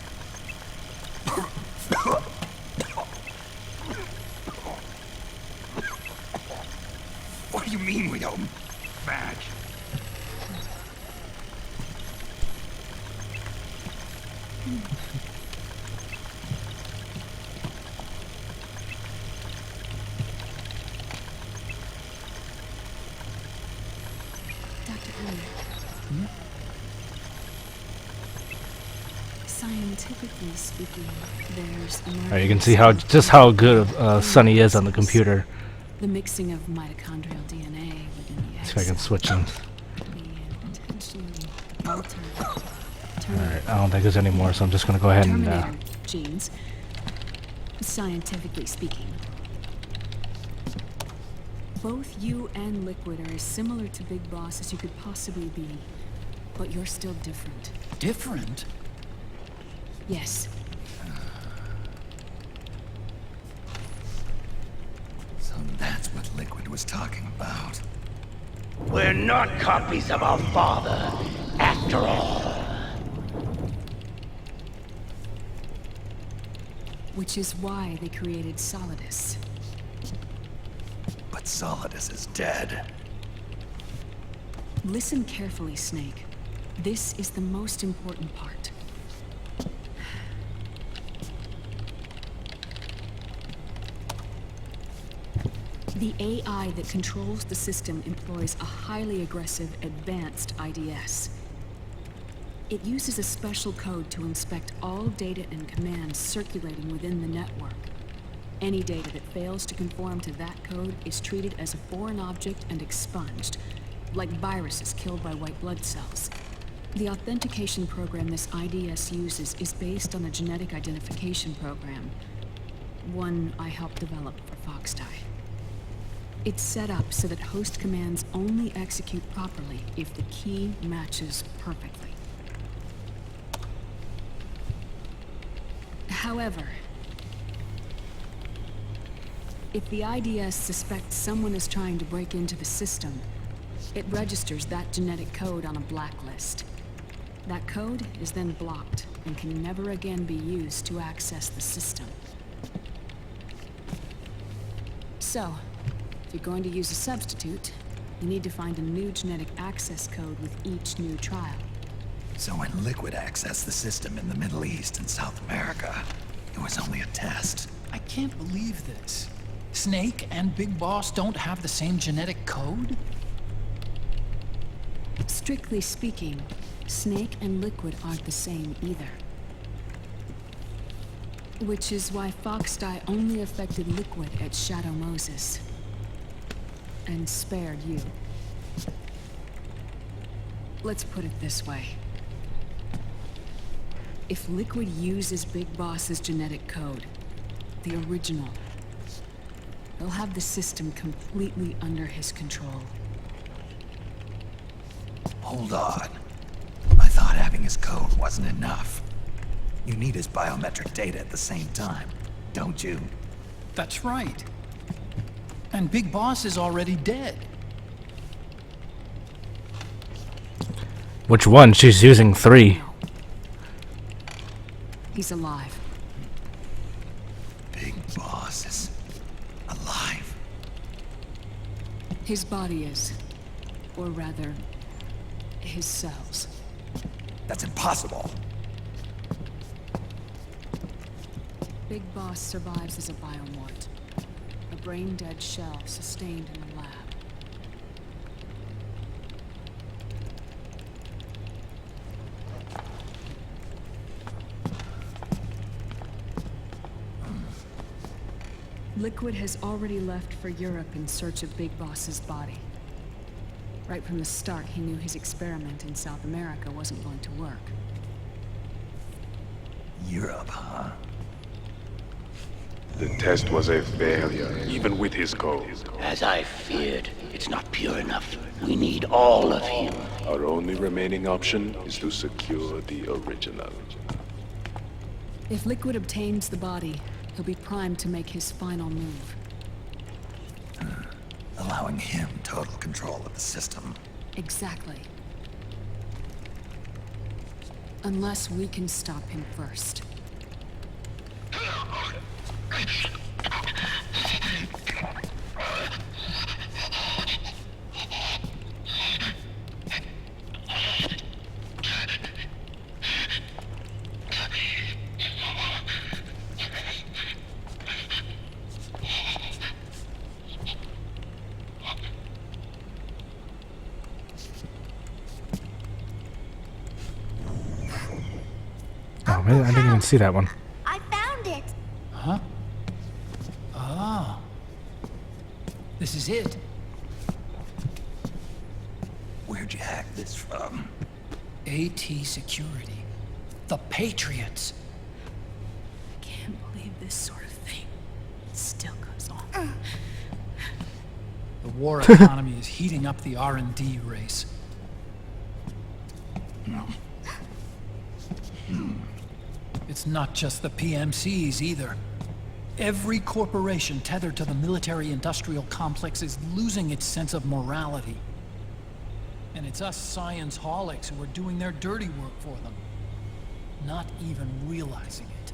What do you mean we don't match? Dr. Emmerich. Scientifically speaking, there's Alright, you can see how just how good Sunny is on the computer. the mixing of mitochondrial DNA within the egg See if I can cell. switch them. The intentionally altered Alright, I don't think there's any more, so I'm just gonna go ahead and. Terminator genes. Scientifically speaking, both you and Liquid are as similar to Big Boss as you could possibly be. But you're still different. Different? Yes. So that's what Liquid was talking about. We're not copies of our father, after all. Which is why they created Solidus. But Solidus is dead. Listen carefully, Snake. This is the most important part. The AI that controls the system employs a highly aggressive, advanced IDS. It uses a special code to inspect all data and commands circulating within the network. Any data that fails to conform to that code is treated as a foreign object and expunged, like viruses killed by white blood cells. The authentication program this IDS uses is based on a genetic identification program, one I helped develop for Foxdie. It's set up so that host commands only execute properly if the key matches perfectly. However, if the IDS suspects someone is trying to break into the system, it registers that genetic code on a blacklist. That code is then blocked and can never again be used to access the system. So, if you're going to use a substitute, you need to find a new genetic access code with each new trial. So when Liquid accessed the system in the Middle East and South America, it was only a test. I can't believe this. Snake and Big Boss don't have the same genetic code? Strictly speaking, Snake and Liquid aren't the same either. Which is why Foxdie only affected Liquid at Shadow Moses. And spared you. Let's put it this way. If Liquid uses Big Boss's genetic code, the original, they'll have the system completely under his control. Hold on. I thought having his code wasn't enough. You need his biometric data at the same time, don't you? That's right. And Big Boss is already dead. Which one? She's using 3. He's alive. Big Boss is alive. His body is. Or rather, his cells. That's impossible. Big Boss survives as a biomort. A brain-dead shell sustained in the lab. Liquid has already left for Europe in search of Big Boss's body. Right from the start, he knew his experiment in South America wasn't going to work. Europe, huh? The test was a failure, even with his code. As I feared, it's not pure enough. We need all of him. Our only remaining option is to secure the original. If Liquid obtains the body, he'll be primed to make his final move. Allowing him total control of the system. Exactly. Unless we can stop him first. Oh man, I didn't even see that one. I found it. Huh? Ah. This is it. Where'd you hack this from? AT Security. The Patriots. I can't believe this sort of thing still goes on. The war economy is heating up the R&D race. It's not just the PMCs either. Every corporation tethered to the military-industrial complex is losing its sense of morality. And it's us science-holics who are doing their dirty work for them, not even realizing it.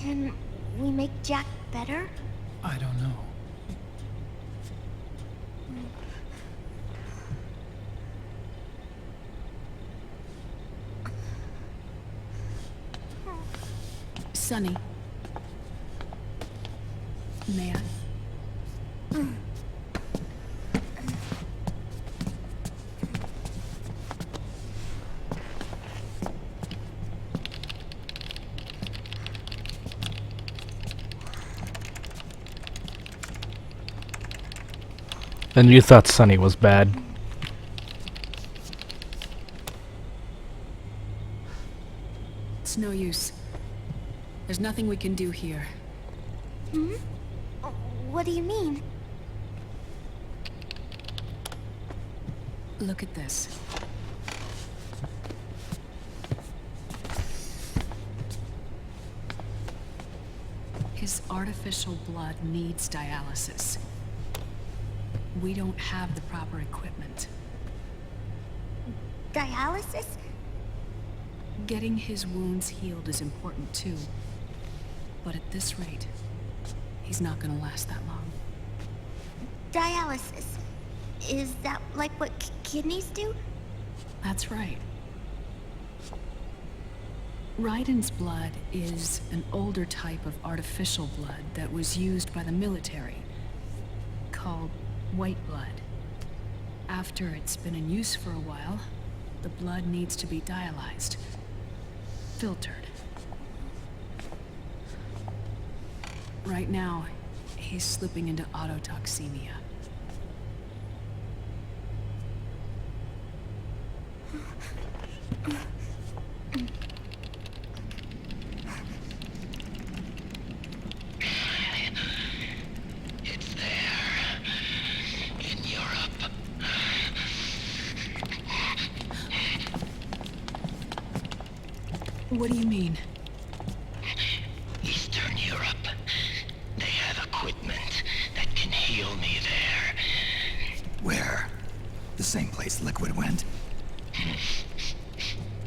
Can we make Jack better? I don't know. Sonny. May I? And you thought Sonny was bad. It's no use. There's nothing we can do here. Hmm? What do you mean? Look at this. His artificial blood needs dialysis. We don't have the proper equipment. Dialysis? Getting his wounds healed is important too. But at this rate, he's not gonna last that long. Dialysis. Is that like what kidneys do? That's right. Raiden's blood is an older type of artificial blood that was used by the military, called white blood. After it's been in use for a while, the blood needs to be dialyzed, filtered. Right now, he's slipping into autotoxemia. It's there. In Europe. What do you mean? Eastern Europe. They have equipment that can heal me there. Where? The same place Liquid went?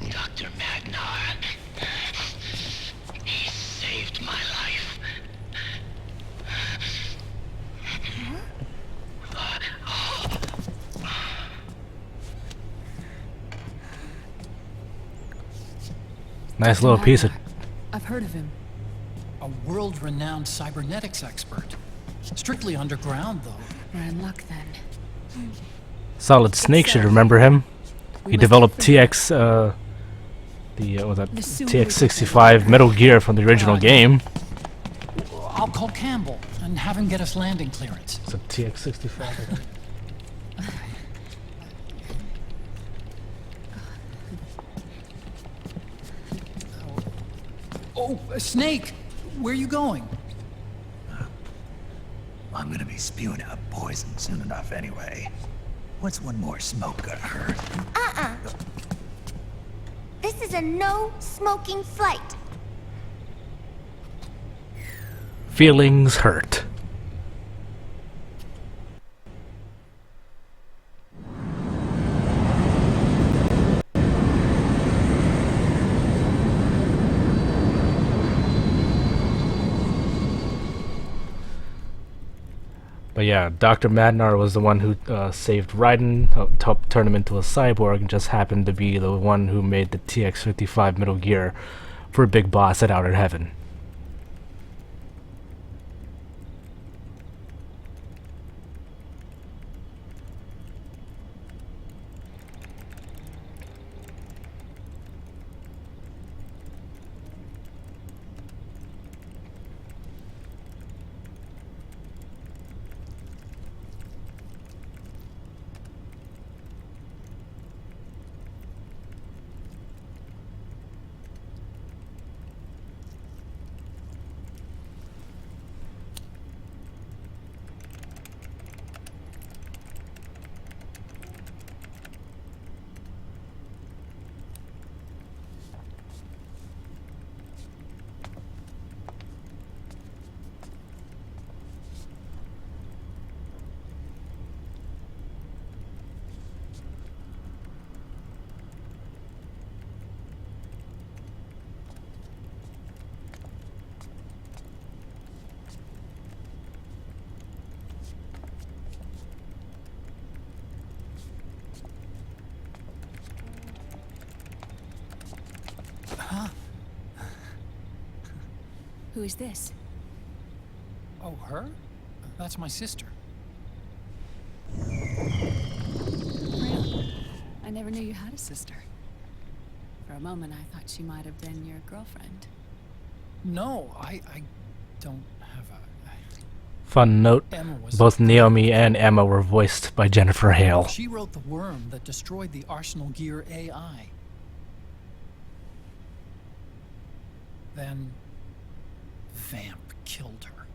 Dr. Magnar. He saved my life. Nice little piece of... I've heard of him. A world-renowned cybernetics expert. Strictly underground, though. We're in luck then. Solid Snake should remember him. He developed TX, what was that? TX65 Metal Gear from the original game. I'll call Campbell and have him get us landing clearance. It's a TX65. Oh, Snake! Where are you going? I'm gonna be spewing out poison soon enough anyway. What's one more smoke gonna hurt? This is a no smoking flight. Feelings hurt. But yeah, Dr. Madnar was the one who saved Raiden, helped turn him into a cyborg, and just happened to be the one who made the TX55 Metal Gear for a big boss at Outer Heaven. Who is this? Oh, her? That's my sister. Really? I never knew you had a sister. For a moment, I thought she might have been your girlfriend. No, I don't have a... Fun note, Emma was... both Naomi and Emma were voiced by Jennifer Hale. She wrote the worm that destroyed the Arsenal Gear AI. Then... Vamp killed her.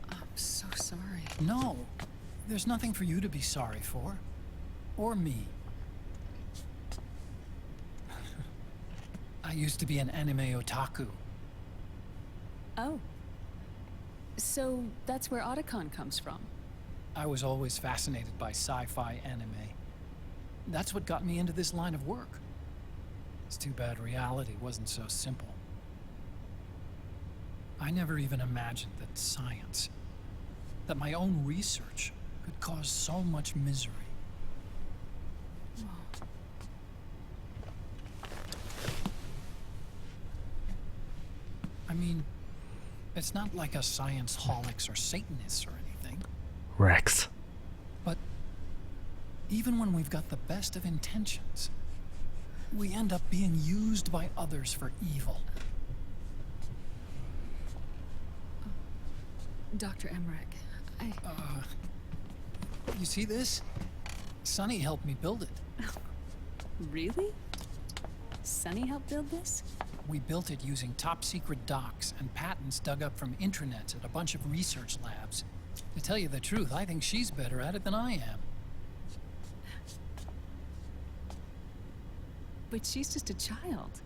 I'm so sorry. No, there's nothing for you to be sorry for. Or me. I used to be an anime otaku. Oh. So that's where Otacon comes from. I was always fascinated by sci-fi anime. That's what got me into this line of work. It's too bad reality wasn't so simple. I never even imagined that science, that my own research, could cause so much misery. I mean, it's not like us science-holics or Satanists or anything. Rex. But even when we've got the best of intentions, we end up being used by others for evil. Dr. Emmerich, You see this? Sonny helped me build it. Really? Sonny helped build this? We built it using top-secret docs and patents dug up from intranets at a bunch of research labs. To tell you the truth, I think she's better at it than I am. But she's just a child.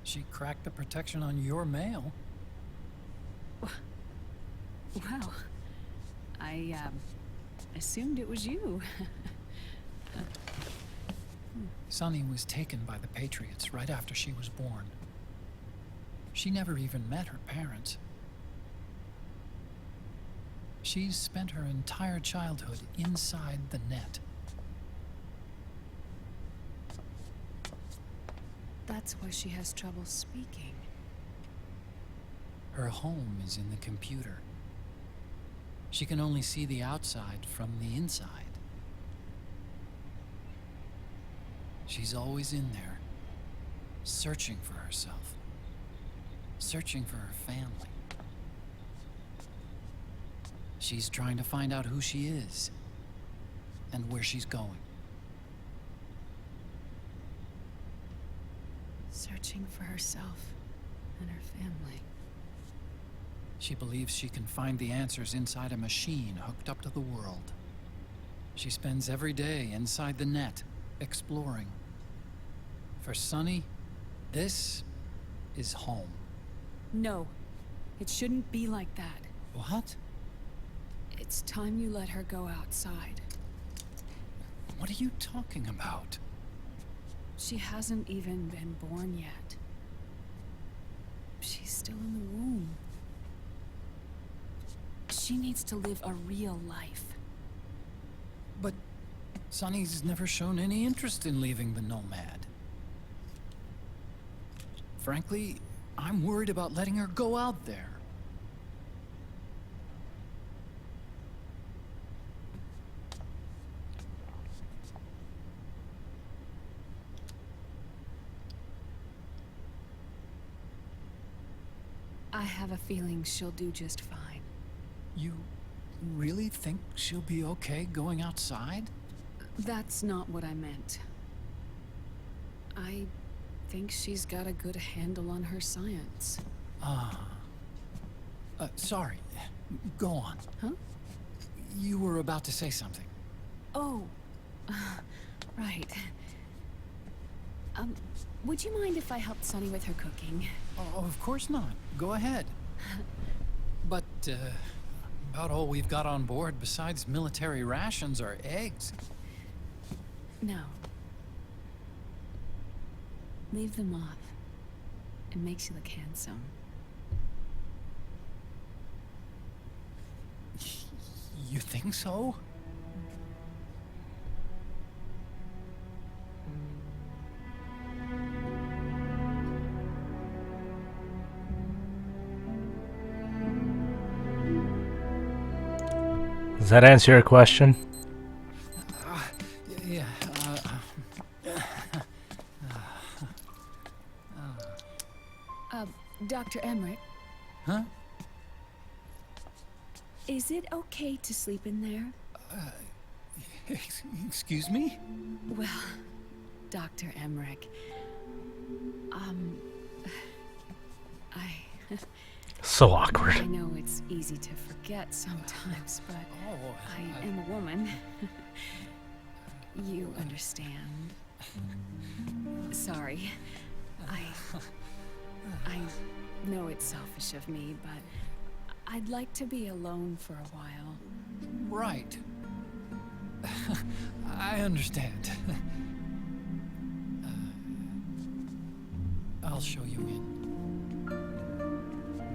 She cracked the protection on your mail. Well, I, assumed it was you. Sonny was taken by the Patriots right after she was born. She never even met her parents. She's spent her entire childhood inside the net. That's why she has trouble speaking. Her home is in the computer. She can only see the outside from the inside. She's always in there, searching for herself, searching for her family. She's trying to find out who she is and where she's going. Searching for herself and her family. She believes she can find the answers inside a machine hooked up to the world. She spends every day inside the net, exploring. For Sonny, this is home. No, it shouldn't be like that. What? It's time you let her go outside. What are you talking about? She hasn't even been born yet. She's still in the womb. She needs to live a real life. But Sonny's never shown any interest in leaving the Nomad. Frankly, I'm worried about letting her go out there. I have a feeling she'll do just fine. You really think she'll be okay going outside? That's not what I meant. I think she's got a good handle on her science. Sorry. Go on. Huh? You were about to say something. Oh, right. Would you mind if I helped Sonny with her cooking? Oh, of course not. Go ahead. But, about all we've got on board besides military rations are eggs. No. Leave them off. It makes you look handsome. You think so? that answer your question? Yeah. Dr. Emmerich, Huh? is it okay to sleep in there? Excuse me? Well, Dr. Emmerich, So awkward. I know it's easy to forget sometimes, but I am a woman. You understand. Sorry. I know it's selfish of me, but I'd like to be alone for a while. Right. I understand. I'll show you in.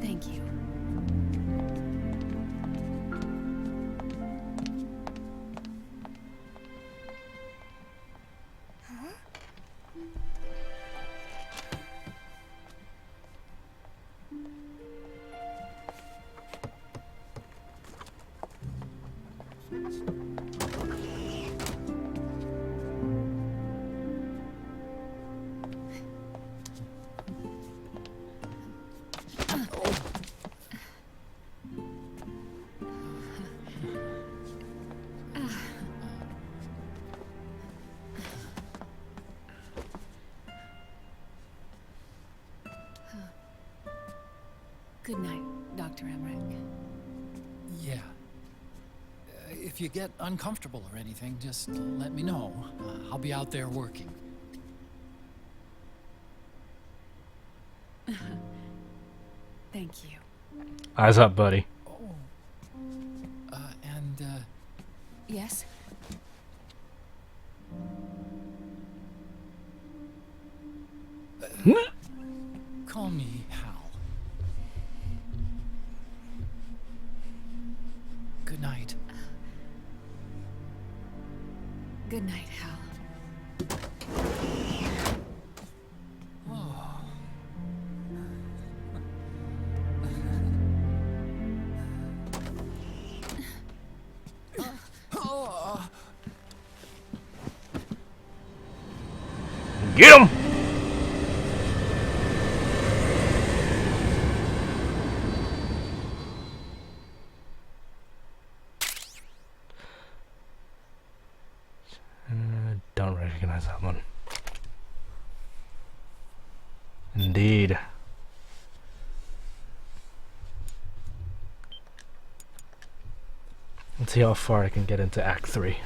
Thank you. Good night, Dr. Emmerich. Yeah. If you get uncomfortable or anything, just let me know. I'll be out there working. Thank you. Eyes up, buddy. Yes? Call me Hal. Good night. Good night, Hal. Get him! Don't recognize that one. Indeed. Let's see how far I can get into Act 3.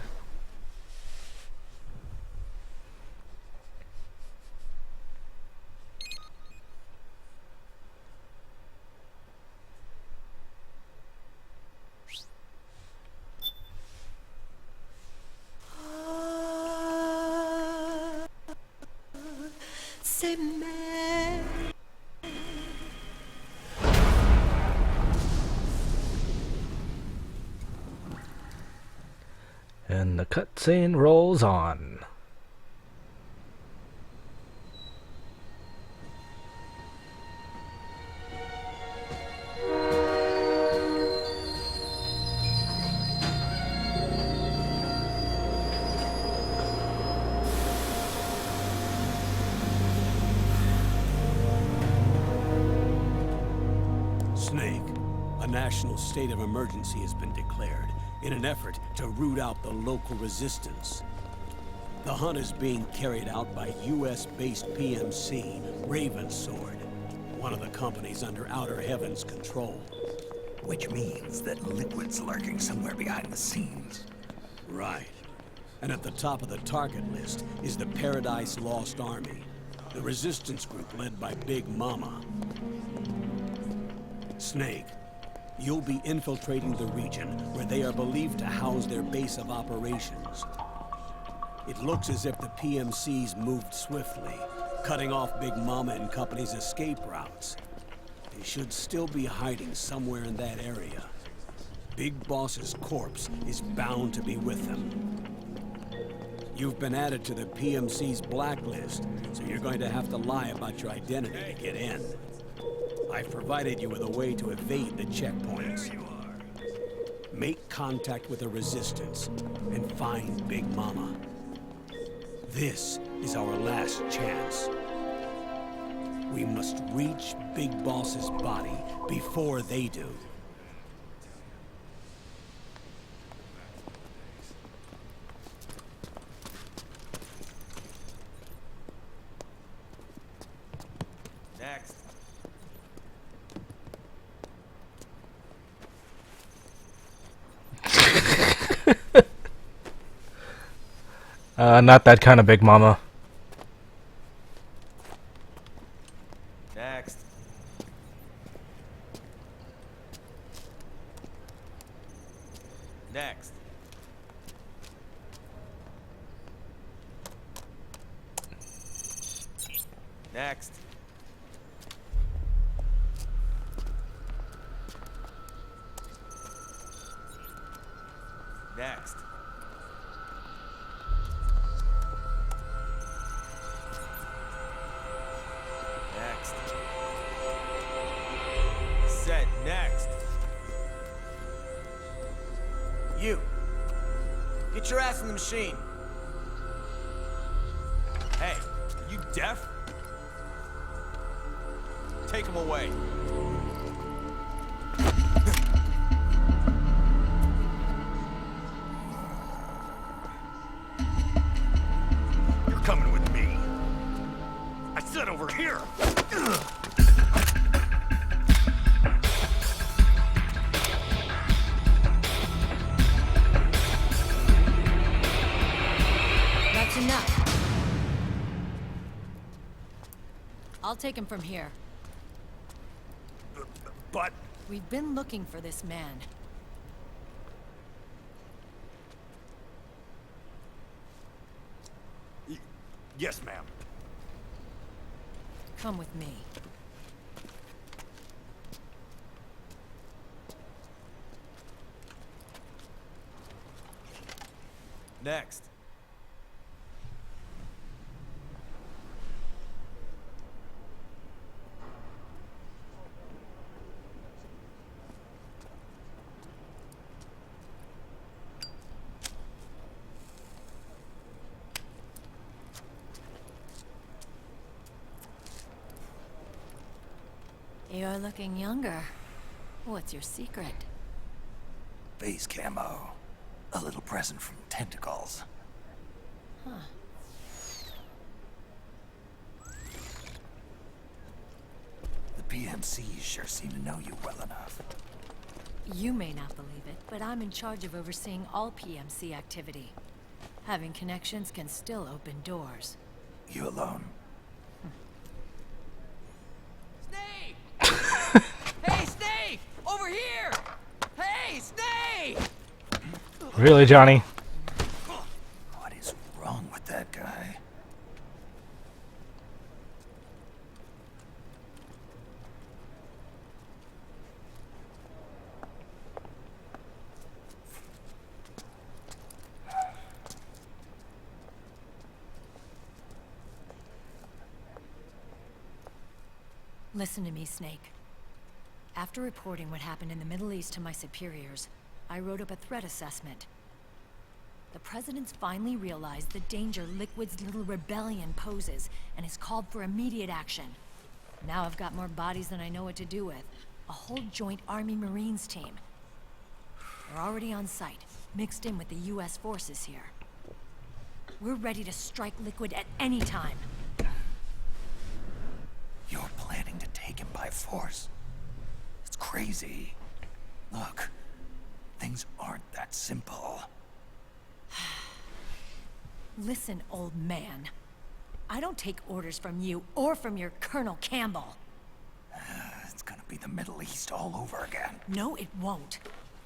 And the cutscene rolls on. Snake, a national state of emergency has been declared in an effort to root out the local resistance. The hunt is being carried out by US-based PMC, Ravensword, one of the companies under Outer Heaven's control. Which means that Liquid's lurking somewhere behind the scenes. Right. And at the top of the target list is the Paradise Lost Army, the resistance group led by Big Mama. Snake, you'll be infiltrating the region where they are believed to house their base of operations. It looks as if the PMC's moved swiftly, cutting off Big Mama and company's escape routes. They should still be hiding somewhere in that area. Big Boss's corpse is bound to be with them. You've been added to the PMC's blacklist, so you're going to have to lie about your identity to get in. I've provided you with a way to evade the checkpoints. make contact with the Resistance, and find Big Mama. This is our last chance. We must reach Big Boss's body before they do. Next. Not that kind of Big Mama. Next. Next. Next. Next. Next. Set. Next. You. Get your ass in the machine. Hey, are you deaf? Take him away. You're coming with me. I said over here. That's enough. I'll take him from here. But... We've been looking for this man. Yes, ma'am. Come with me. Next. You're looking younger. What's your secret? Base camo. A little present from Tentacles. Huh. The PMCs sure seem to know you well enough. You may not believe it, but I'm in charge of overseeing all PMC activity. Having connections can still open doors. You alone? Snake! Hey, Snake! Over here! Hey, Snake! Really, Johnny? What is wrong with that guy? Listen to me, Snake. After reporting what happened in the Middle East to my superiors, I wrote up a threat assessment. The President's finally realized the danger Liquid's little rebellion poses and has called for immediate action. Now I've got more bodies than I know what to do with. A whole joint Army Marines team. They're already on site, mixed in with the US forces here. We're ready to strike Liquid at any time. You're planning to take him by force? It's crazy. Look, things aren't that simple. Listen, old man. I don't take orders from you or from your Colonel Campbell. It's gonna be the Middle East all over again. No, it won't.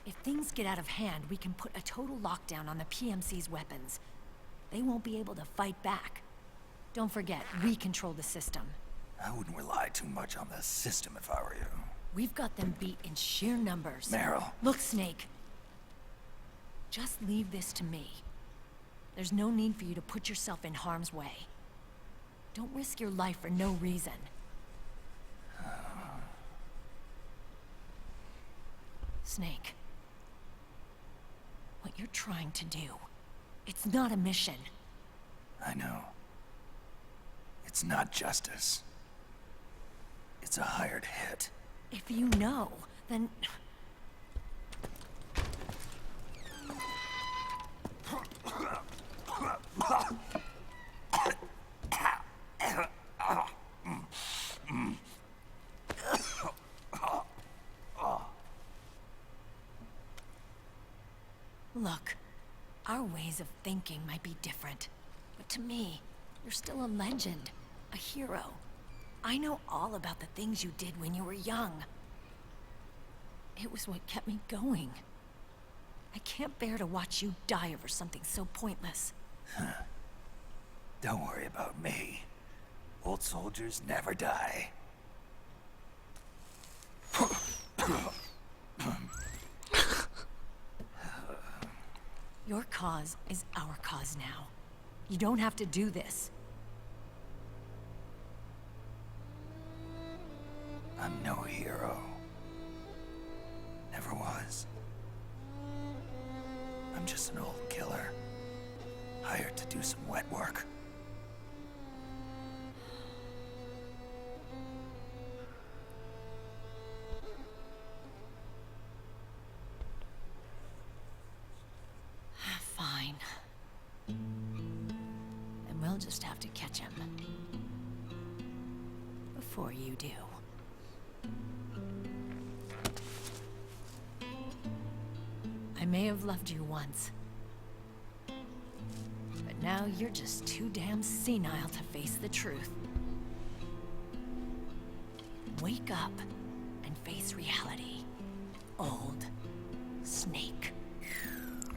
If things get out of hand, we can put a total lockdown on the PMC's weapons. They won't be able to fight back. Don't forget, we control the system. I wouldn't rely too much on the system if I were you. We've got them beat in sheer numbers. Meryl. Look, Snake. Just leave this to me. There's no need for you to put yourself in harm's way. Don't risk your life for no reason. Snake. what you're trying to do. It's not a mission. I know. It's not justice. It's a hired hit. If you know, then... Look, our ways of thinking might be different, but to me, you're still a legend, a hero. I know all about the things you did when you were young. It was what kept me going. I can't bear to watch you die over something so pointless. Don't worry about me. Old soldiers never die. Your cause is our cause now. You don't have to do this. I'm no hero. Never was. I'm just an old killer, hired to do some wet work. Fine. And we'll just have to catch him. Before you do. I may have loved you once. But now you're just too damn senile to face the truth. Wake up and face reality. Old Snake.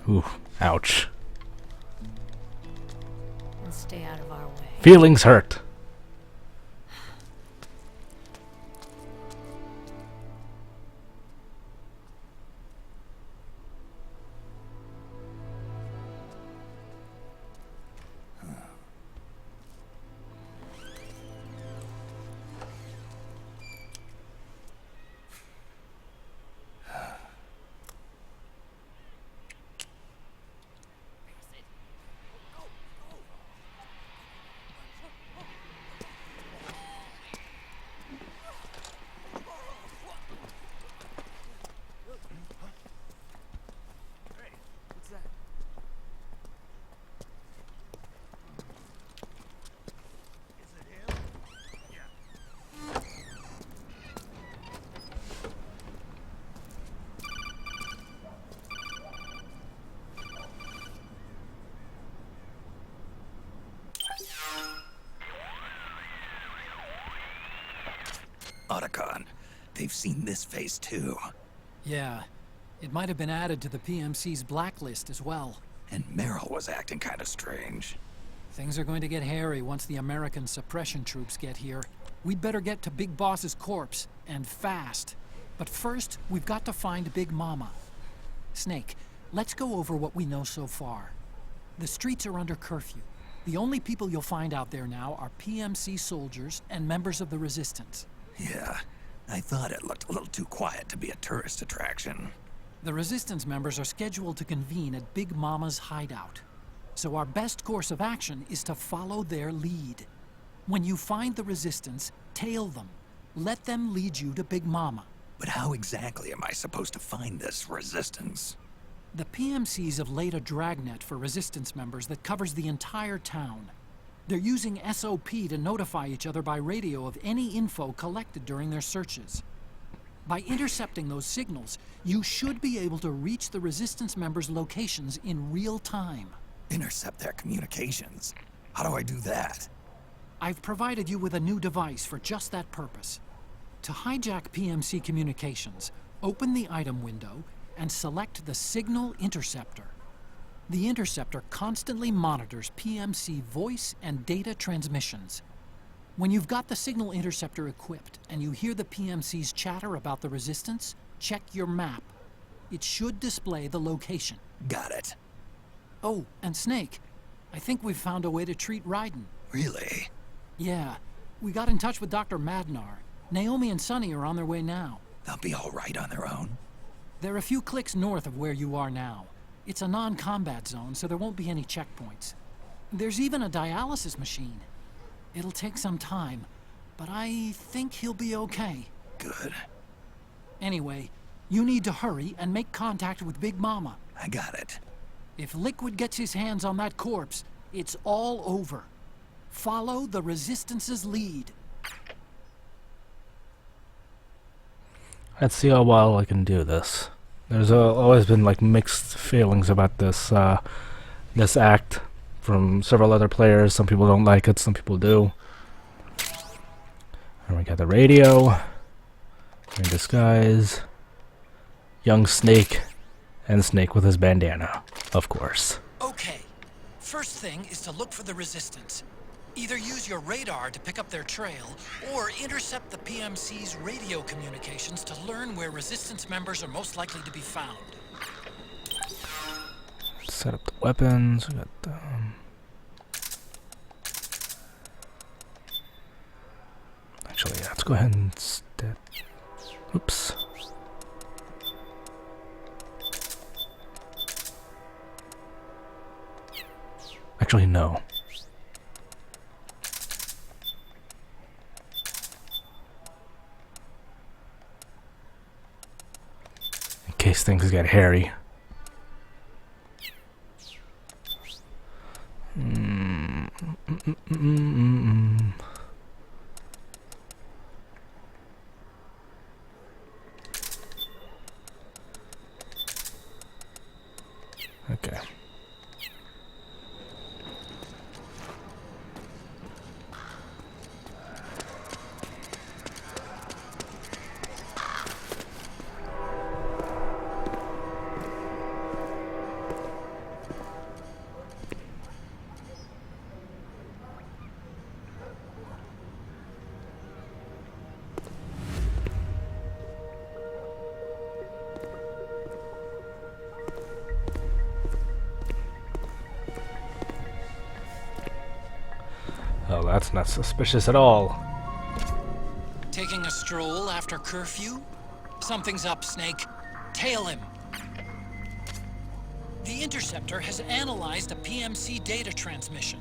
Ooh, ouch. And stay out of our way. Feelings hurt. Otacon, they've seen this face too. Yeah. It might have been added to the PMC's blacklist as well. And Meryl was acting kind of strange. Things are going to get hairy once the American suppression troops get here. We'd better get to Big Boss's corpse, and fast. But first, we've got to find Big Mama. Snake, let's go over what we know so far. The streets are under curfew. The only people you'll find out there now are PMC soldiers and members of the Resistance. Yeah, I thought it looked a little too quiet to be a tourist attraction. The Resistance members are scheduled to convene at Big Mama's hideout. So our best course of action is to follow their lead. When you find the Resistance, tail them. Let them lead you to Big Mama. But how exactly am I supposed to find this Resistance? The PMCs have laid a dragnet for Resistance members that covers the entire town. They're using SOP to notify each other by radio of any info collected during their searches. By intercepting those signals, you should be able to reach the Resistance members' locations in real time. Intercept their communications? How do I do that? I've provided you with a new device for just that purpose. To hijack PMC communications, open the item window and select the Signal Interceptor. The interceptor constantly monitors PMC voice and data transmissions. When you've got the Signal Interceptor equipped and you hear the PMC's chatter about the Resistance, check your map. It should display the location. Got it. Oh, and Snake, I think we've found a way to treat Raiden. Really? Yeah. We got in touch with Dr. Madnar. Naomi and Sonny are on their way now. They'll be all right on their own. They're a few clicks north of where you are now. It's a non-combat zone, so there won't be any checkpoints. There's even a dialysis machine. It'll take some time, but I think he'll be okay. Good. Anyway, you need to hurry and make contact with Big Mama. I got it. If Liquid gets his hands on that corpse, it's all over. Follow the Resistance's lead. Let's see how well I can do this. There's always been like mixed feelings about this this act from several other players. Some people don't like it, some people do. And we got the radio, in disguise, young Snake, and Snake with his bandana, of course. Okay, first thing is to look for the Resistance. Either use your radar to pick up their trail, or intercept the PMC's radio communications to learn where Resistance members are most likely to be found. Set up the weapons. We got the... Actually, yeah, let's go ahead and step. Oops. Actually, no. In case things get hairy. Okay. Oh, that's not suspicious at all. Taking a stroll after curfew? Something's up, Snake. Tail him. The Interceptor has analyzed a PMC data transmission.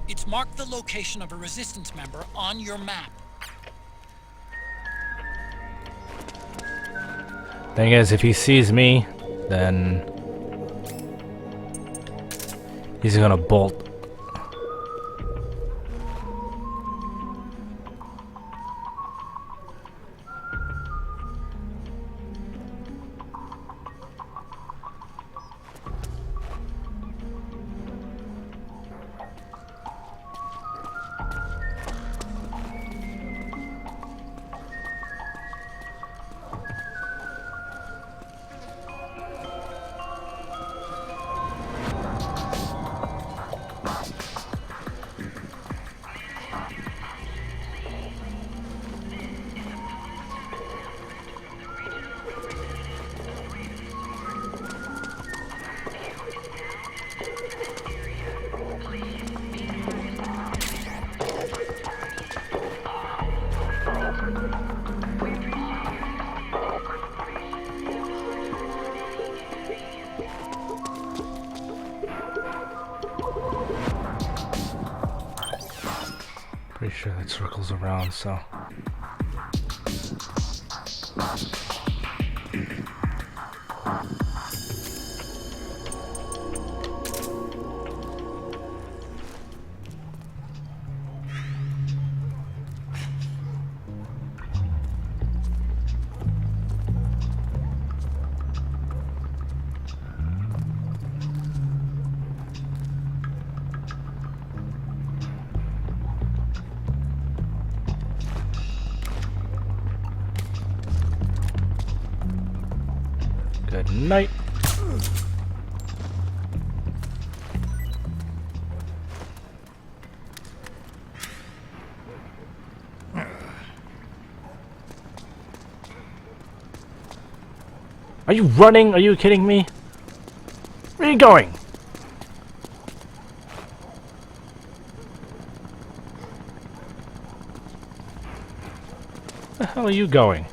It's marked the location of a Resistance member on your map. Thing is, if he sees me, then he's gonna bolt. Pretty sure that circles around, so. Good night. Are you running? Are you kidding me? Where are you going? Where the hell are you going?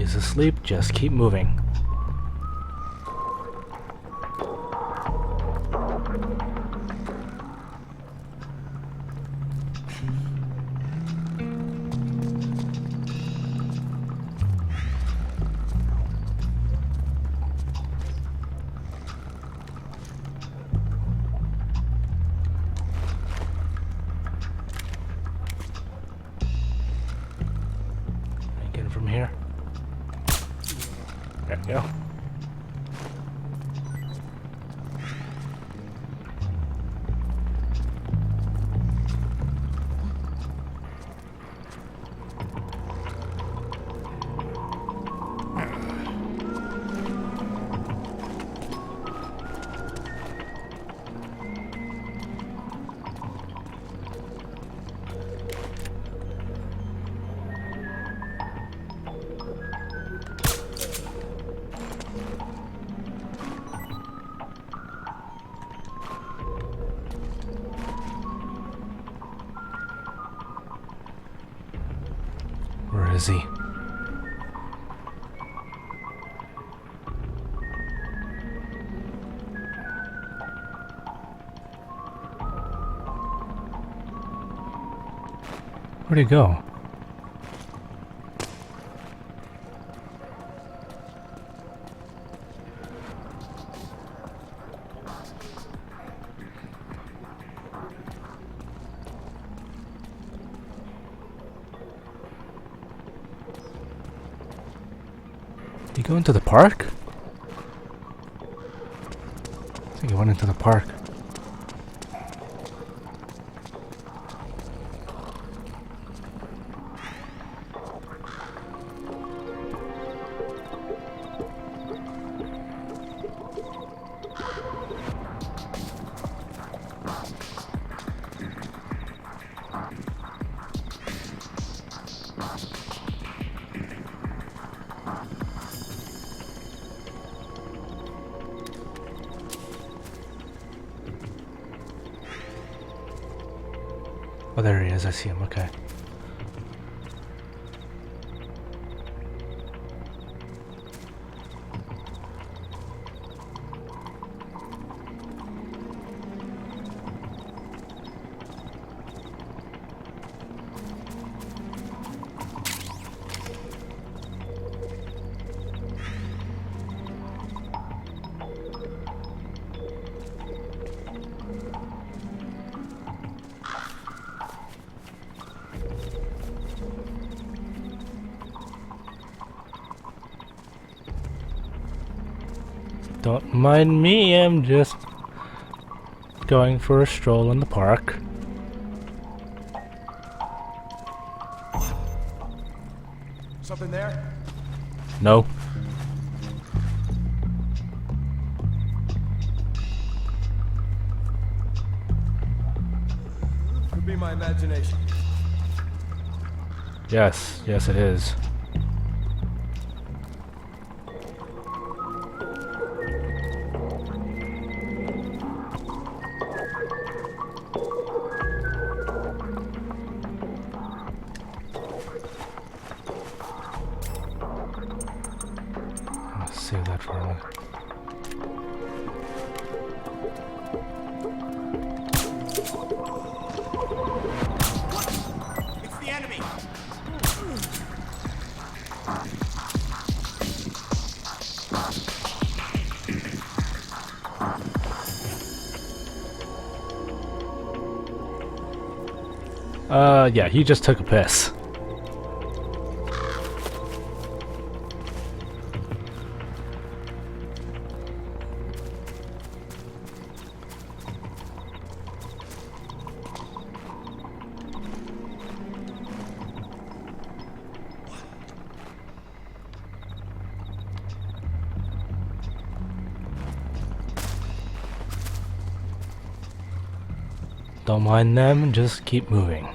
He's asleep, just keep moving. From here. There we go. Where is he? Where'd he go? Did he go into the park? I think he went into the park. Oh, there he is. I see him. Okay. Don't mind me, I'm just going for a stroll in the park. Something there? No. Could be my imagination. Yes, yes it is. Save that for a minute. It's the enemy! Yeah, he just took a piss. Don't mind them, just keep moving.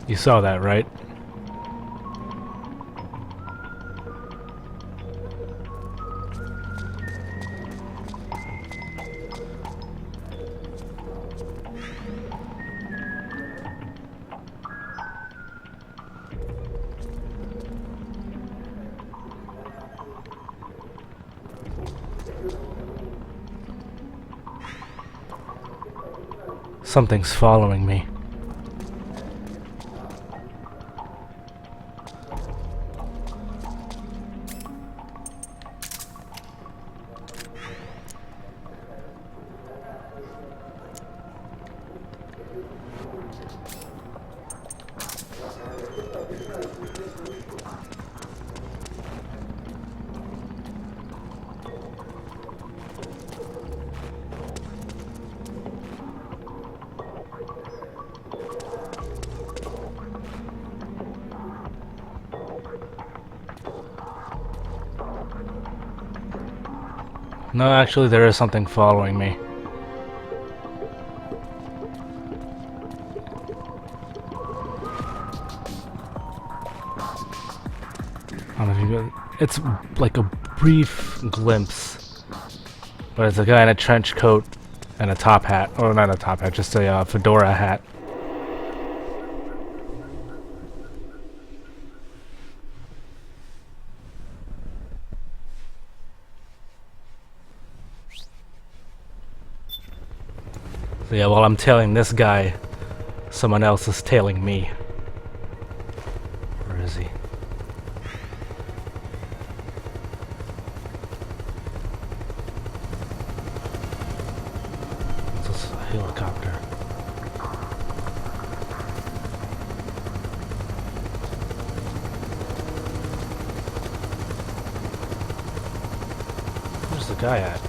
You saw that, right? Something's following me. No, actually, there is something following me. I don't know if you guys, it's like a brief glimpse, but it's a guy in a trench coat and a top hat, or not a top hat, just a fedora hat. So yeah, while I'm tailing this guy, someone else is tailing me. Where is he? It's a helicopter. Where's the guy at?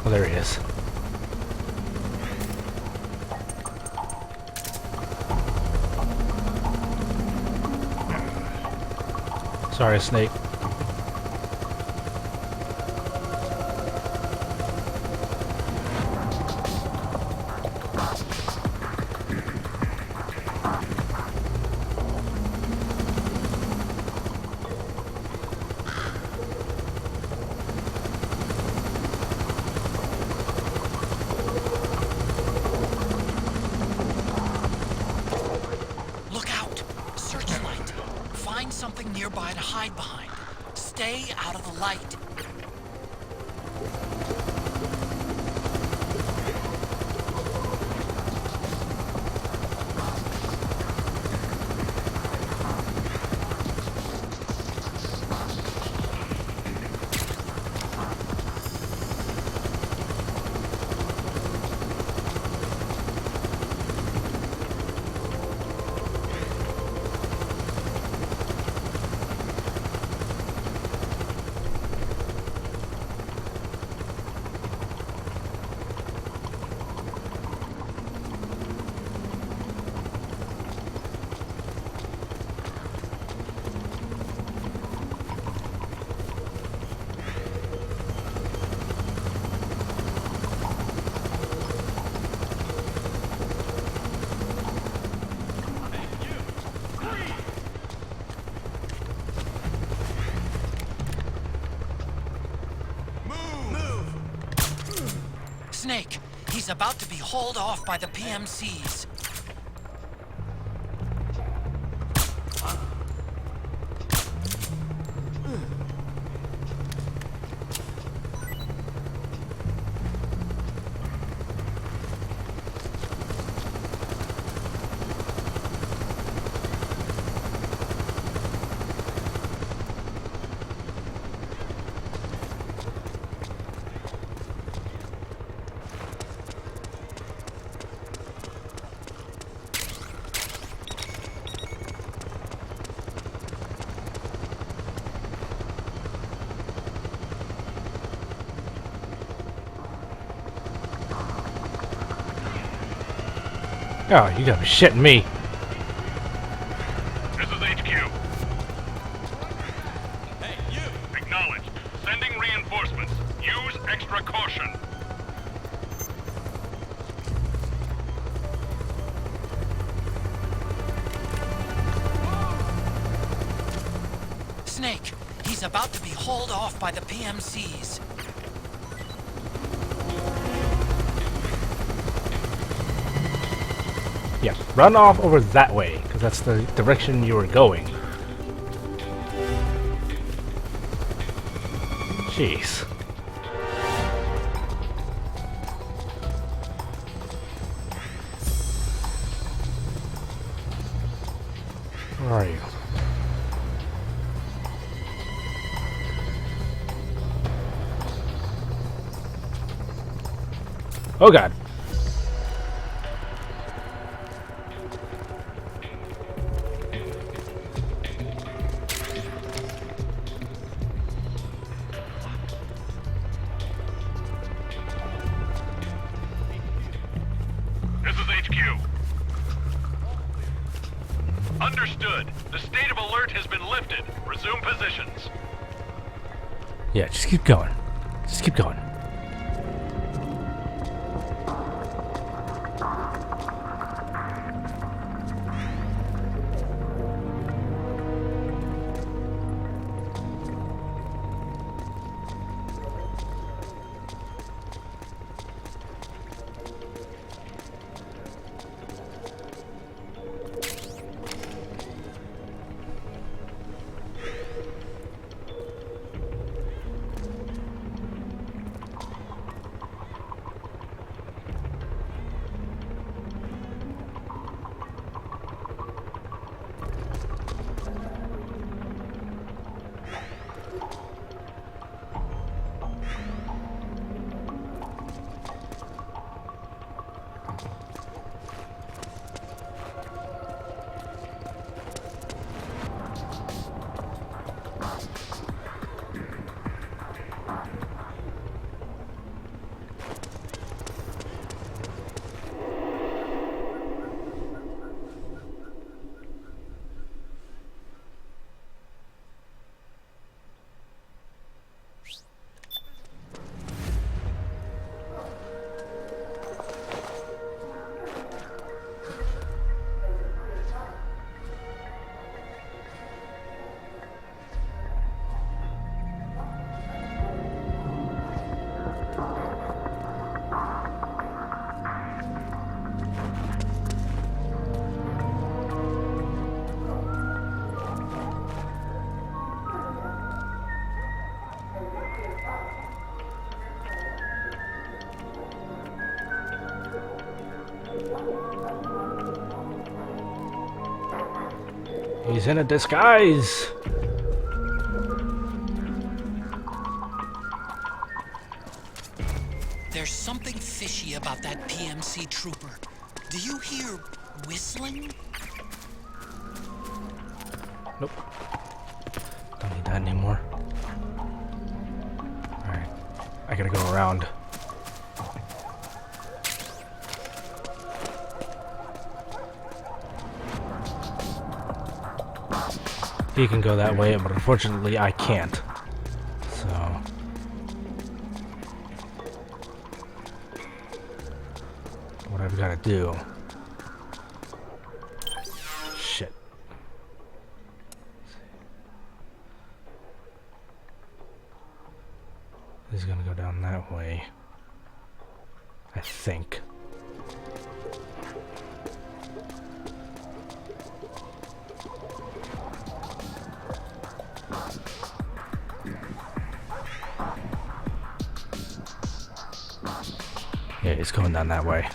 Oh, there he is. Sorry, Snake. Something nearby to hide behind. Stay out of the light. Snake, he's about to be hauled off by the PMCs. Oh, you gotta be shitting me. This is HQ. Hey, you! Acknowledged. Sending reinforcements. Use extra caution. Snake, he's about to be hauled off by the PMCs. Yeah, run off over that way, because that's the direction you were going. Jeez. Where are you? Oh god. This is HQ. Understood. The state of alert has been lifted. Resume positions. Yeah, just keep going. Just keep going. He's in a disguise! There's something fishy about that PMC trooper. Do you hear whistling? Nope. Don't need that anymore. Alright. I gotta go around. He can go that way, but unfortunately I can't. So... what I've gotta do... Shit. He's gonna go down that way. I think. Yeah, he's going down that way.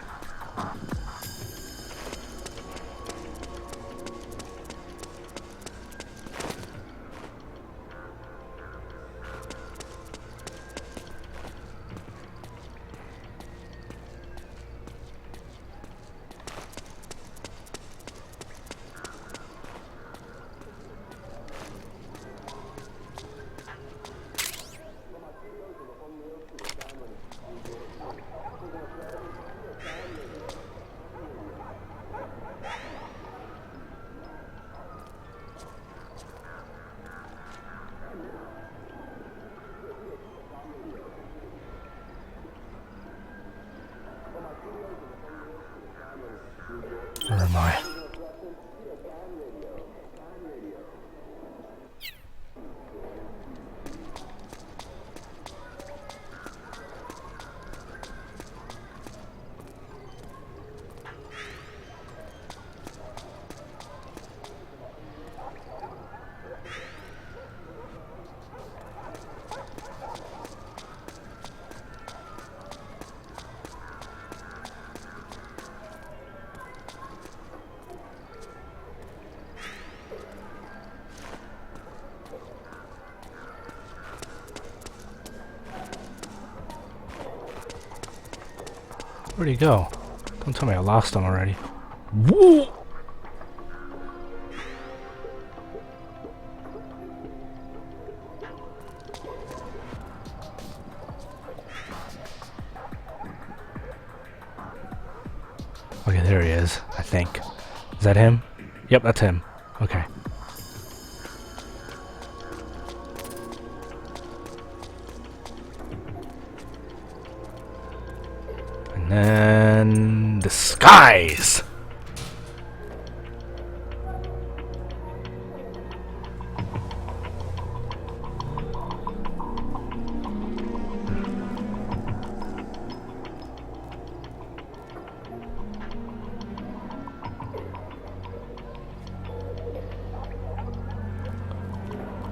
am I? Where'd he go? Don't tell me I lost him already. Woo! Okay, there he is, I think. Is that him? Yep, that's him. Okay. And then disguise.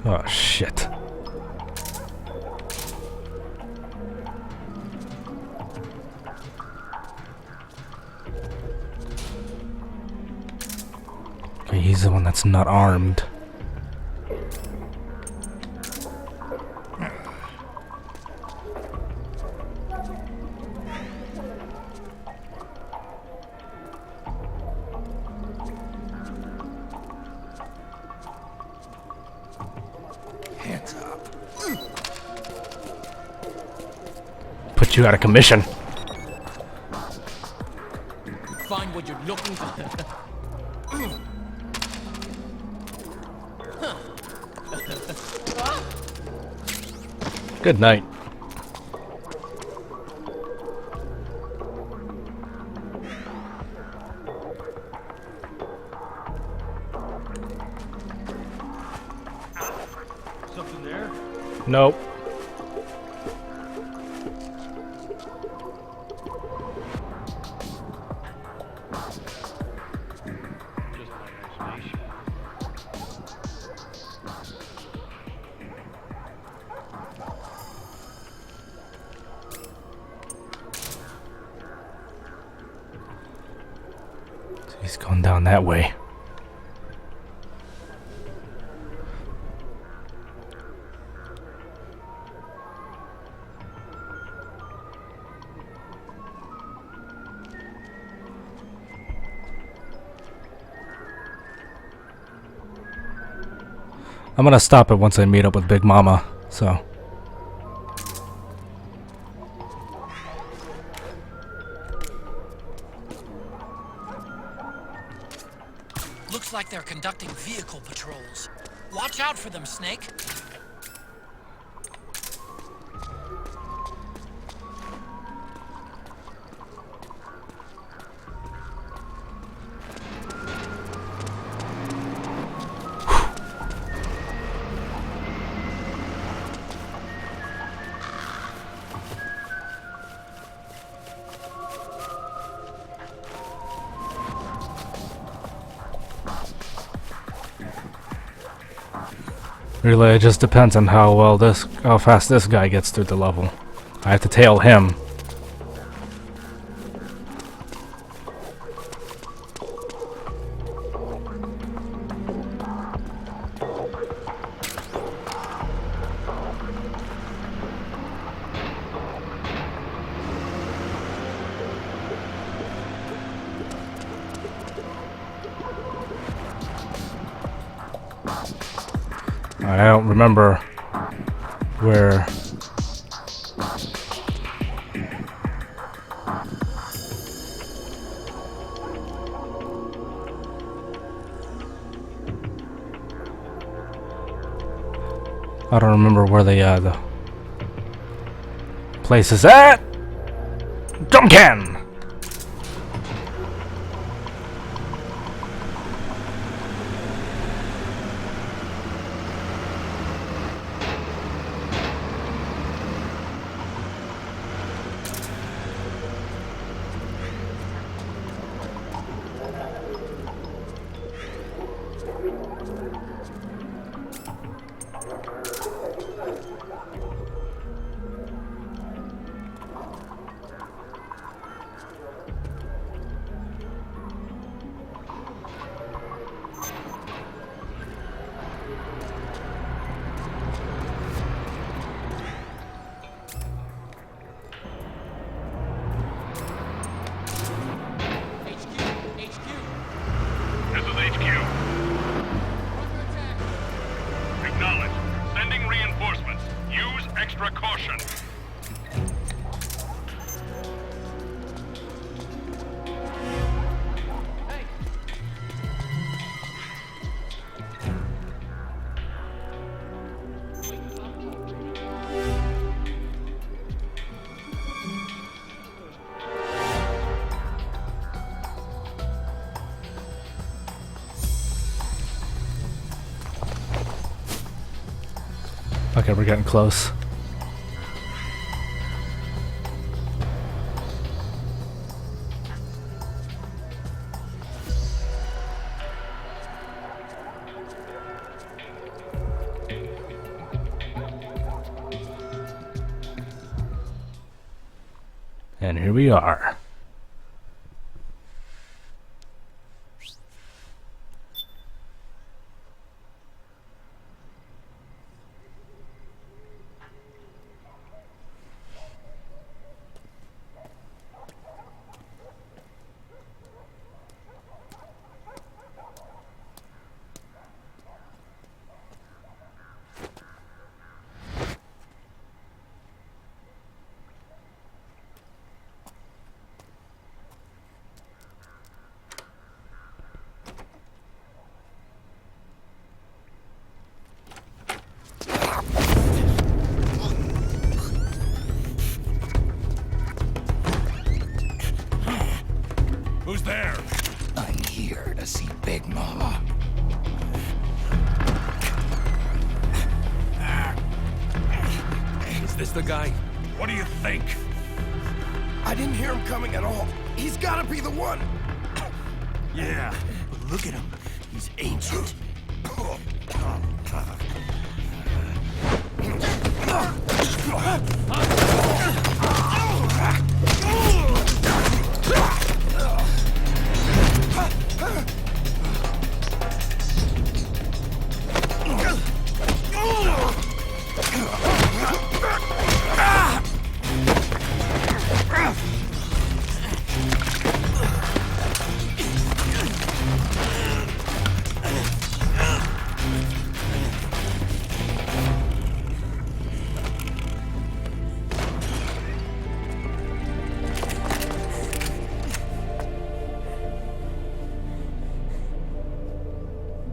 Oh shit. Okay, he's the one that's not armed. Hands up. Put you out of commission. Find what you're looking for. Good night. Something there? Nope. Just my imagination. He's going down that way. I'm gonna stop it once I meet up with Big Mama, so. Looks like they're conducting vehicle patrols. Watch out for them, Snake. Really, it just depends on how fast this guy gets through the level. I have to tail him. I don't remember where. I don't remember where the place is at. Jump can. Okay, we're getting close. And here we are. Who's there? I'm here to see Big Mama. Is this the guy? What do you think? I didn't hear him coming at all. He's gotta be the one. Yeah, but look at him. He's ancient.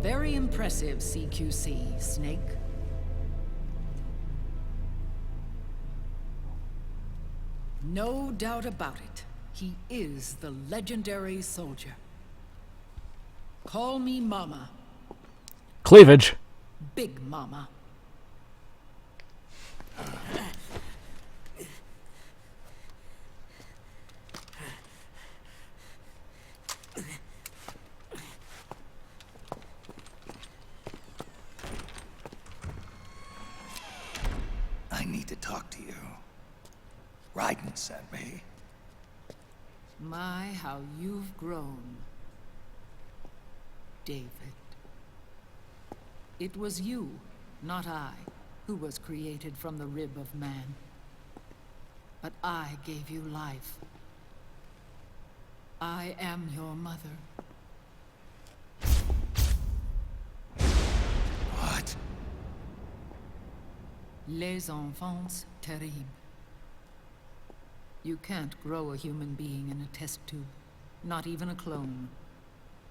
Very impressive, CQC, Snake. No doubt about it. He is the legendary soldier. Call me Mama. Cleavage. Big Mama. I need to talk to you. Raiden sent me. My, how you've grown, David. It was you, not I, who was created from the rib of man. But I gave you life. I am your mother. What? Les enfants terribles. You can't grow a human being in a test tube, not even a clone.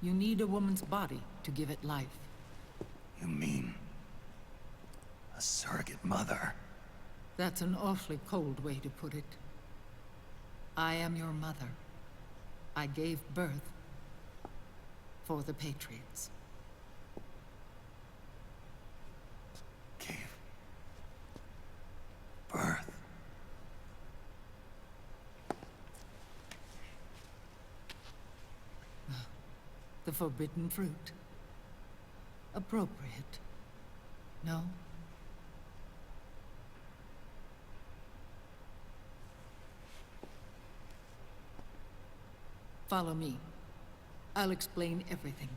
You need a woman's body to give it life. You mean a surrogate mother? That's an awfully cold way to put it. I am your mother. I gave birth for the Patriots. Gave birth? The forbidden fruit. Appropriate. No? Follow me. I'll explain everything.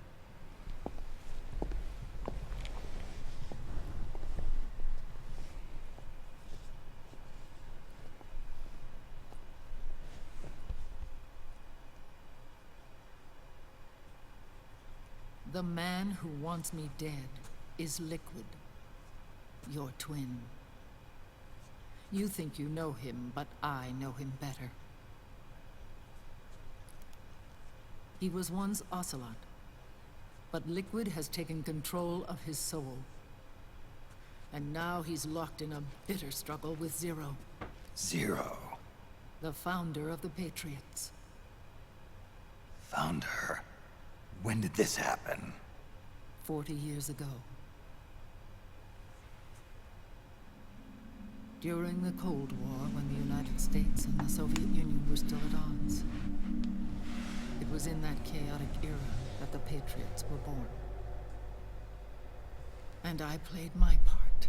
The man who wants me dead is Liquid, your twin. You think you know him, but I know him better. He was once Ocelot, but Liquid has taken control of his soul. And now he's locked in a bitter struggle with Zero. Zero? The founder of the Patriots. Founder? When did this happen? 40 years ago. During the Cold War, when the United States and the Soviet Union were still at odds. It was in that chaotic era that the Patriots were born. And I played my part.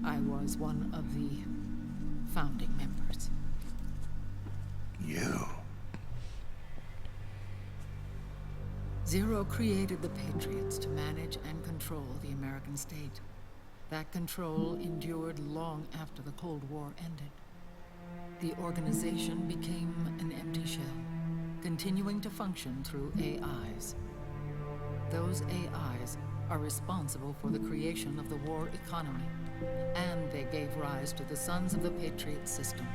I was one of the founding members. You? Zero created the Patriots to manage and control the American state. That control endured long after the Cold War ended. The organization became an empty shell, continuing to function through AIs. Those AIs are responsible for the creation of the war economy, and they gave rise to the Sons of the Patriot system.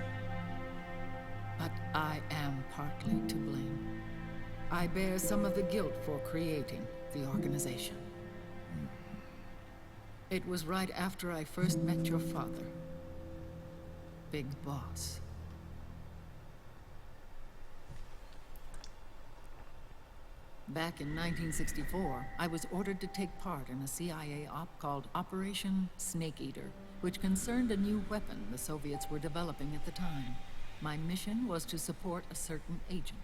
But I am partly to blame. I bear some of the guilt for creating the organization. It was right after I first met your father, Big Boss. Back in 1964, I was ordered to take part in a CIA op called Operation Snake Eater, which concerned a new weapon the Soviets were developing at the time. My mission was to support a certain agent.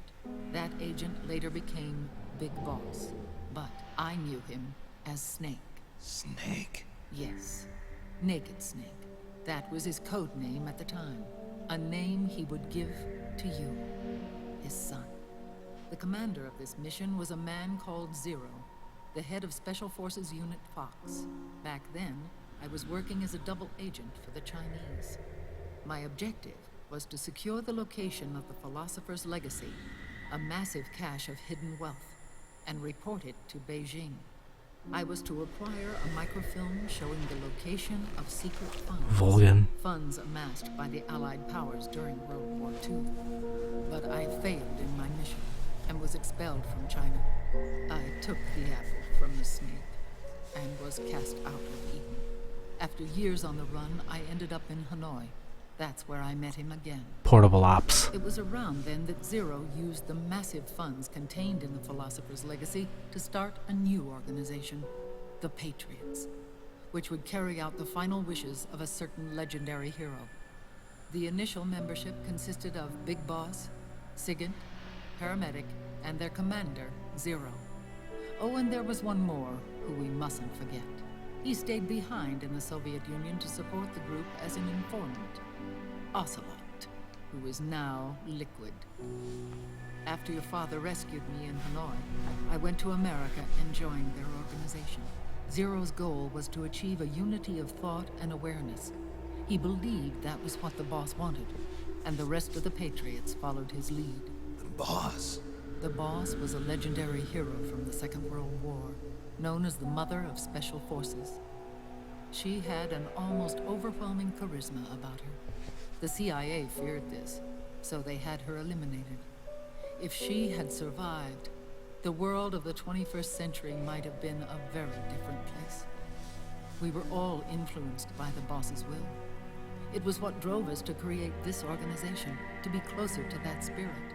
That agent later became Big Boss, but I knew him as Snake. Snake? Yes, Naked Snake. That was his code name at the time. A name he would give to you, his son. The commander of this mission was a man called Zero, the head of Special Forces Unit Fox. Back then, I was working as a double agent for the Chinese. My objective was to secure the location of the Philosopher's Legacy, a massive cache of hidden wealth, and report it to Beijing. I was to acquire a microfilm showing the location of secret funds. Vulcan. Funds amassed by the Allied powers during World War II. But I failed in my mission and was expelled from China. I took the apple from the snake and was cast out of Eden. After years on the run, I ended up in Hanoi. That's where I met him again. Portable ops. It was around then that Zero used the massive funds contained in the Philosopher's Legacy to start a new organization, the Patriots, which would carry out the final wishes of a certain legendary hero. The initial membership consisted of Big Boss, Sigint, Paramedic, and their commander, Zero. Oh, and there was one more who we mustn't forget. He stayed behind in the Soviet Union to support the group as an informant. Ocelot, who is now Liquid. After your father rescued me in Hanoi, I went to America and joined their organization. Zero's goal was to achieve a unity of thought and awareness. He believed that was what the boss wanted, and the rest of the Patriots followed his lead. The boss? The boss was a legendary hero from the Second World War, known as the Mother of Special Forces. She had an almost overwhelming charisma about her. The CIA feared this, so they had her eliminated. If she had survived, the world of the 21st century might have been a very different place. We were all influenced by the boss's will. It was what drove us to create this organization, to be closer to that spirit.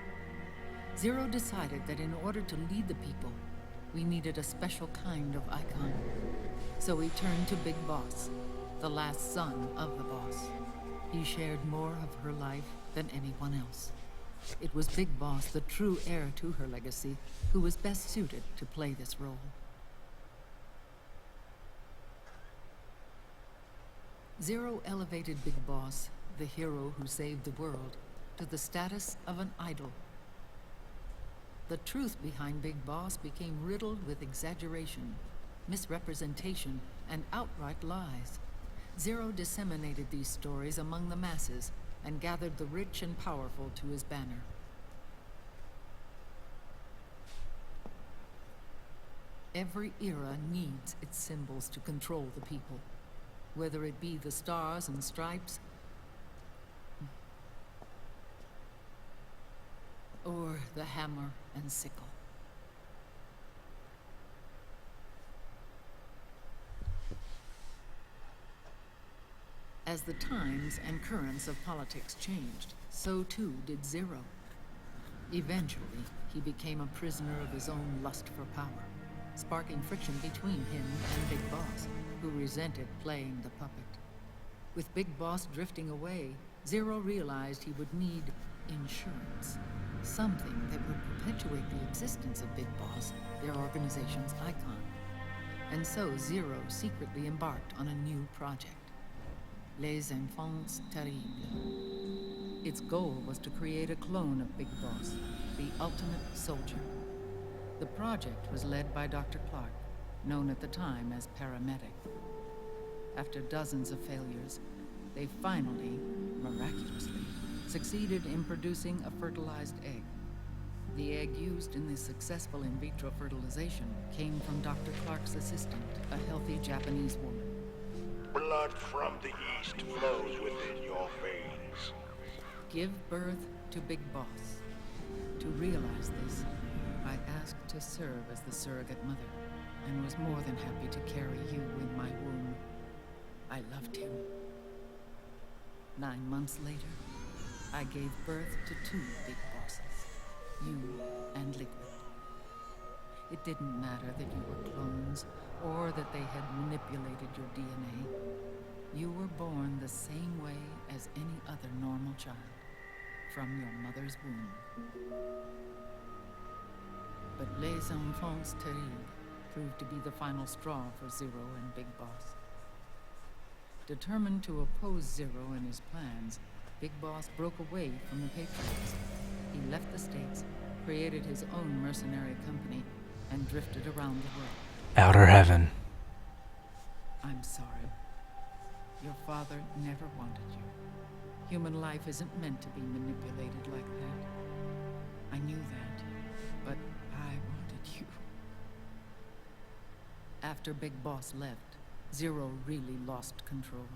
Zero decided that in order to lead the people, we needed a special kind of icon. So we turned to Big Boss, the last son of the boss. He shared more of her life than anyone else. It was Big Boss, the true heir to her legacy, who was best suited to play this role. Zero elevated Big Boss, the hero who saved the world, to the status of an idol. The truth behind Big Boss became riddled with exaggeration, misrepresentation, and outright lies. Zero disseminated these stories among the masses and gathered the rich and powerful to his banner. Every era needs its symbols to control the people, whether it be the stars and stripes, or the hammer and sickle. As the times and currents of politics changed, so too did Zero. Eventually, he became a prisoner of his own lust for power, sparking friction between him and Big Boss. who resented playing the puppet. With Big Boss drifting away, Zero realized he would need insurance. Something that would perpetuate the existence of Big Boss, their organization's icon. And so Zero secretly embarked on a new project. Les Enfants Terribles. Its goal was to create a clone of Big Boss, the ultimate soldier. The project was led by Dr. Clark, known at the time as Paramedic. After dozens of failures, they finally, miraculously, succeeded in producing a fertilized egg. The egg used in the successful in vitro fertilization came from Dr. Clark's assistant, a healthy Japanese woman. Blood from the east flows within your veins. Give birth to Big Boss. To realize this, I asked to serve as the surrogate mother, and was more than happy to carry you in my womb. I loved him. 9 months later, I gave birth to 2 Big Bosses, you and Liquid. It didn't matter that you were clones, or that they had manipulated your DNA. You were born the same way as any other normal child, from your mother's womb. But Les Enfants Terribles proved to be the final straw for Zero and Big Boss. Determined to oppose Zero and his plans, Big Boss broke away from the Patriots. He left the States, created his own mercenary company, and drifted around the world. Outer heaven. I'm sorry. Your father never wanted you. Human life isn't meant to be manipulated like that. I knew that, but I wanted you. After Big Boss left, Zero really lost control.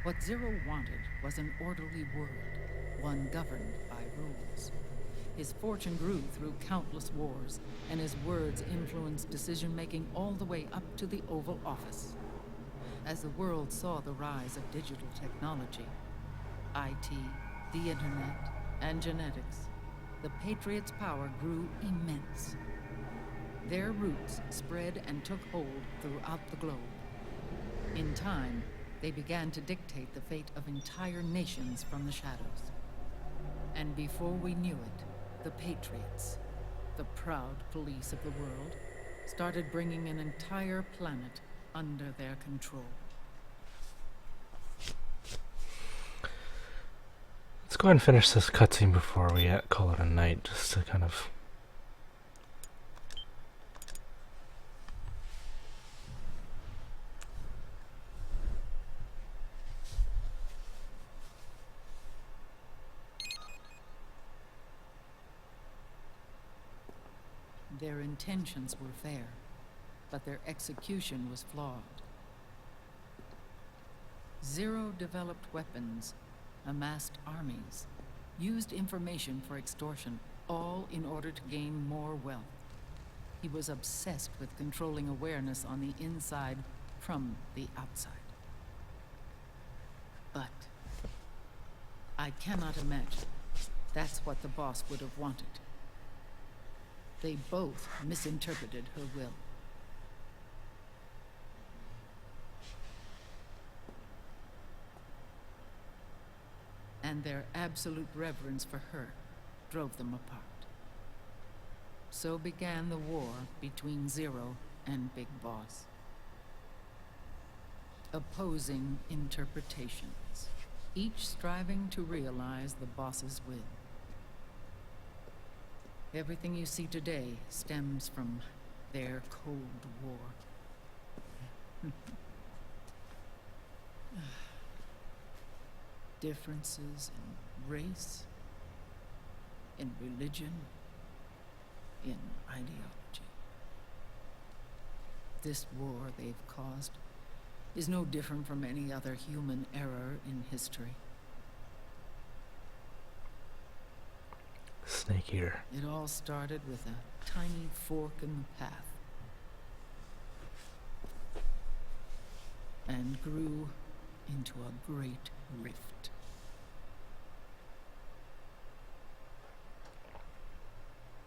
What Zero wanted was an orderly world, one governed by rules. His fortune grew through countless wars, and his words influenced decision-making all the way up to the Oval Office. As the world saw the rise of digital technology, IT, the internet, and genetics, the Patriots' power grew immense. Their roots spread and took hold throughout the globe. In time, they began to dictate the fate of entire nations from the shadows. And before we knew it, the Patriots, the proud police of the world, started bringing an entire planet under their control. Let's go ahead and finish this cutscene before we call it a night, just to kind of... Their intentions were fair, but their execution was flawed. Zero developed weapons, amassed armies, used information for extortion, all in order to gain more wealth. He was obsessed with controlling awareness on the inside from the outside. But I cannot imagine that's what the boss would have wanted. They both misinterpreted her will. And their absolute reverence for her drove them apart. So began the war between Zero and Big Boss. Opposing interpretations, each striving to realize the boss's will. Everything you see today stems from their Cold War. Differences in race, in religion, in ideology. This war they've caused is no different from any other human error in history. Snake Eater. It all started with a tiny fork in the path. And grew into a great rift.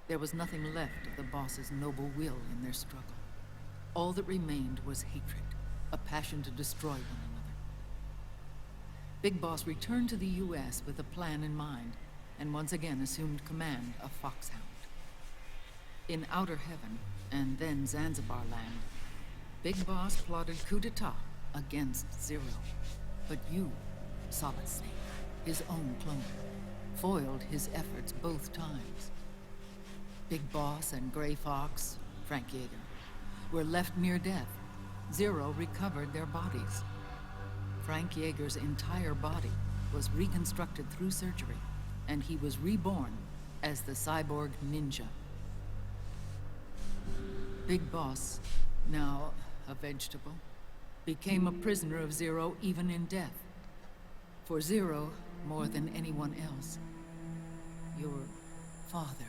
There was nothing left of the boss's noble will in their struggle. All that remained was hatred, a passion to destroy one another. Big Boss returned to the U.S. with a plan in mind, and once again assumed command of Foxhound. In Outer Heaven, and then Zanzibar Land, Big Boss plotted coup d'etat against Zero. But you, Solid Snake, his own clone, foiled his efforts both times. Big Boss and Gray Fox, Frank Yeager, were left near death. Zero recovered their bodies. Frank Yeager's entire body was reconstructed through surgery, and he was reborn as the cyborg ninja. Big Boss, now a vegetable, became a prisoner of Zero even in death. For Zero, more than anyone else, your father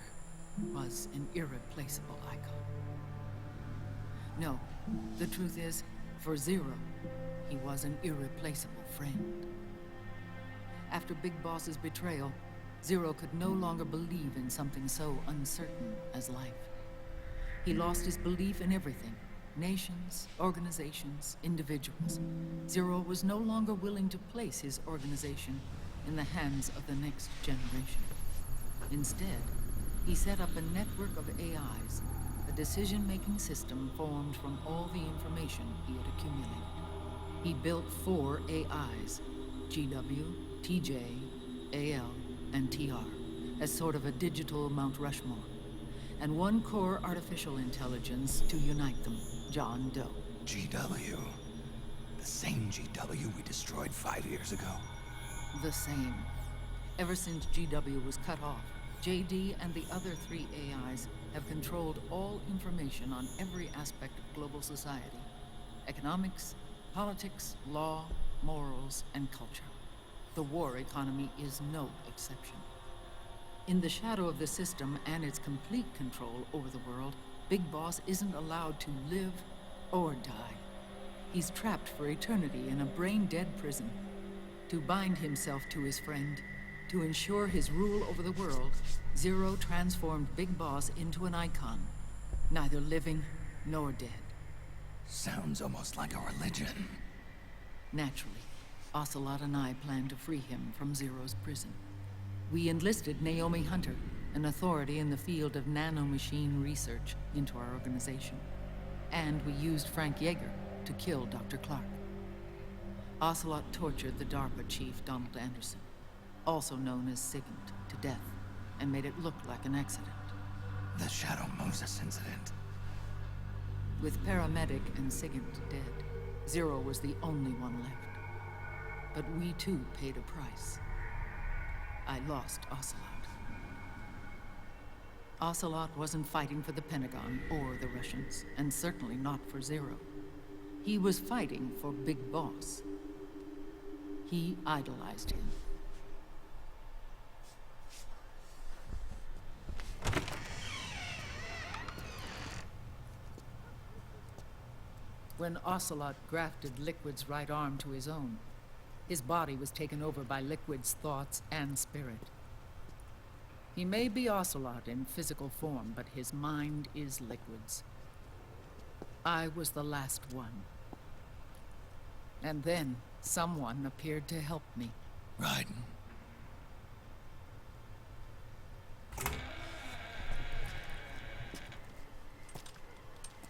was an irreplaceable icon. No, the truth is, for Zero, he was an irreplaceable friend. After Big Boss's betrayal, Zero could no longer believe in something so uncertain as life. He lost his belief in everything. Nations, organizations, individuals. Zero was no longer willing to place his organization in the hands of the next generation. Instead, he set up a network of AIs, a decision-making system formed from all the information he had accumulated. He built 4 AIs, GW, TJ, AL, and TR, as sort of a digital Mount Rushmore, and 1 core artificial intelligence to unite them, John Doe. GW? The same GW we destroyed 5 years ago? The same. Ever since GW was cut off, JD and the other 3 AIs have controlled all information on every aspect of global society. Economics, politics, law, morals, and culture. The war economy is no exception. In the shadow of the system and its complete control over the world, Big Boss isn't allowed to live or die. He's trapped for eternity in a brain-dead prison. To bind himself to his friend, to ensure his rule over the world, Zero transformed Big Boss into an icon, neither living nor dead. Sounds almost like a religion. Naturally, Ocelot and I plan to free him from Zero's prison. We enlisted Naomi Hunter, an authority in the field of nanomachine research, into our organization. And we used Frank Yeager to kill Dr. Clark. Ocelot tortured the DARPA chief, Donald Anderson, also known as Sigint, to death, and made it look like an accident. The Shadow Moses incident. With Paramedic and Sigint dead, Zero was the only one left. But we too paid a price. I lost Ocelot. Ocelot wasn't fighting for the Pentagon or the Russians, and certainly not for Zero. He was fighting for Big Boss. He idolized him. When Ocelot grafted Liquid's right arm to his own, his body was taken over by Liquid's thoughts and spirit. He may be Ocelot in physical form, but his mind is Liquid's. I was the last one. And then someone appeared to help me. Raiden.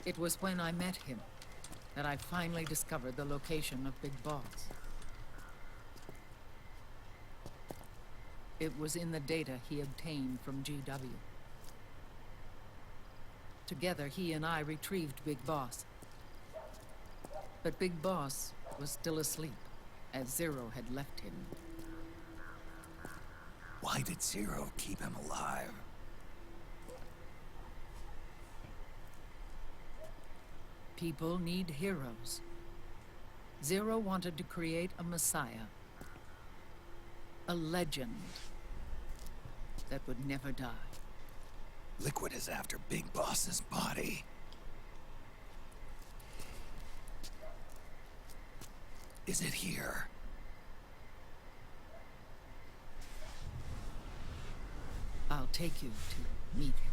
It was when I met him that I finally discovered the location of Big Boss. It was in the data he obtained from GW. Together, he and I retrieved Big Boss. But Big Boss was still asleep, as Zero had left him. Why did Zero keep him alive? People need heroes. Zero wanted to create a messiah. A legend that would never die. Liquid is after Big Boss's body. Is it here? I'll take you to meet him.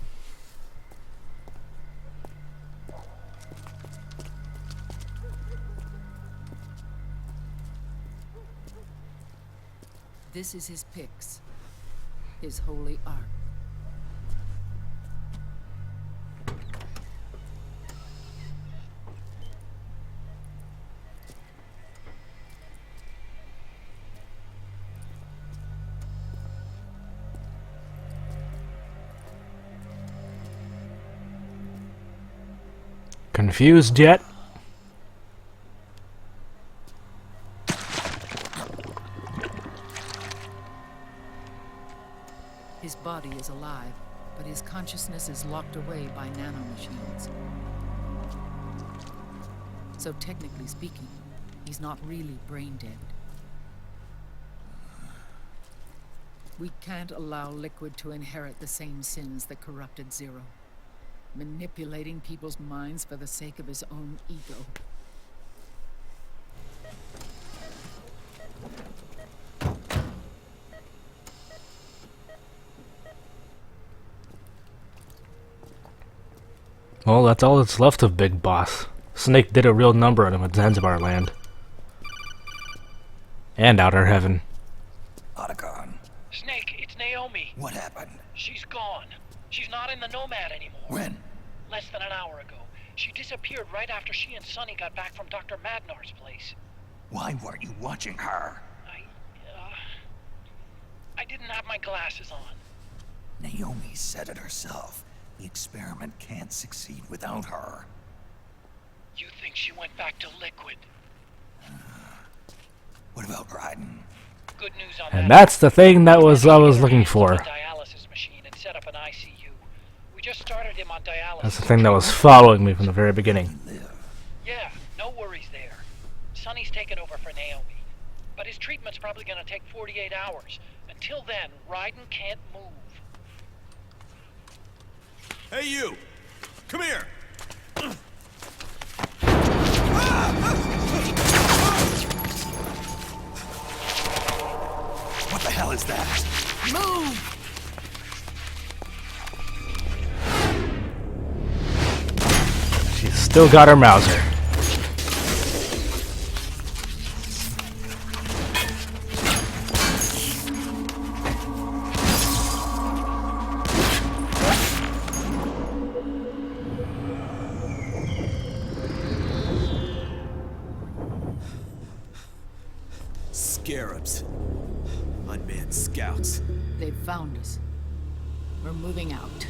This is his pyx, his holy ark. Confused yet? His body is alive, but his consciousness is locked away by nanomachines. So technically speaking, he's not really brain dead. We can't allow Liquid to inherit the same sins that corrupted Zero. Manipulating people's minds for the sake of his own ego. Well, that's all that's left of Big Boss. Snake did a real number on him at Zanzibar Land. And Outer Heaven. Otacon. Snake, it's Naomi. What happened? She's gone. She's not in the Nomad anymore. When? Less than an hour ago. She disappeared right after she and Sonny got back from Dr. Magnar's place. Why weren't you watching her? I didn't have my glasses on. Naomi said it herself. The experiment can't succeed without her. You think she went back to Liquid? What about Raiden? Good news on And that. that's the thing that I was looking for. Dialysis machine and set up an ICU. We just started him on dialysis. That's the thing that was following me from the very beginning. Yeah, no worries there. Sonny's taken over for Naomi. But his treatment's probably gonna take 48 hours. Until then, Raiden can't move. Hey, you! Come here! What the hell is that? Move! She's still got her Mauser. Scarabs. Unmanned scouts. They've found us. We're moving out.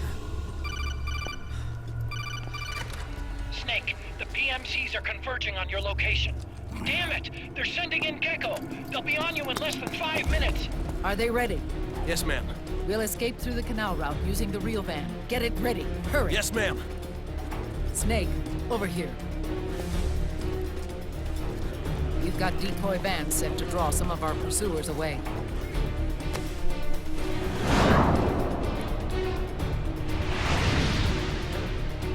Snake, the PMCs are converging on your location. Damn it! They're sending in Gecko. They'll be on you in less than 5 minutes. Are they ready? Yes, ma'am. We'll escape through the canal route using the real van. Get it ready. Hurry. Yes, ma'am. Snake, over here. We've got decoy vans set to draw some of our pursuers away.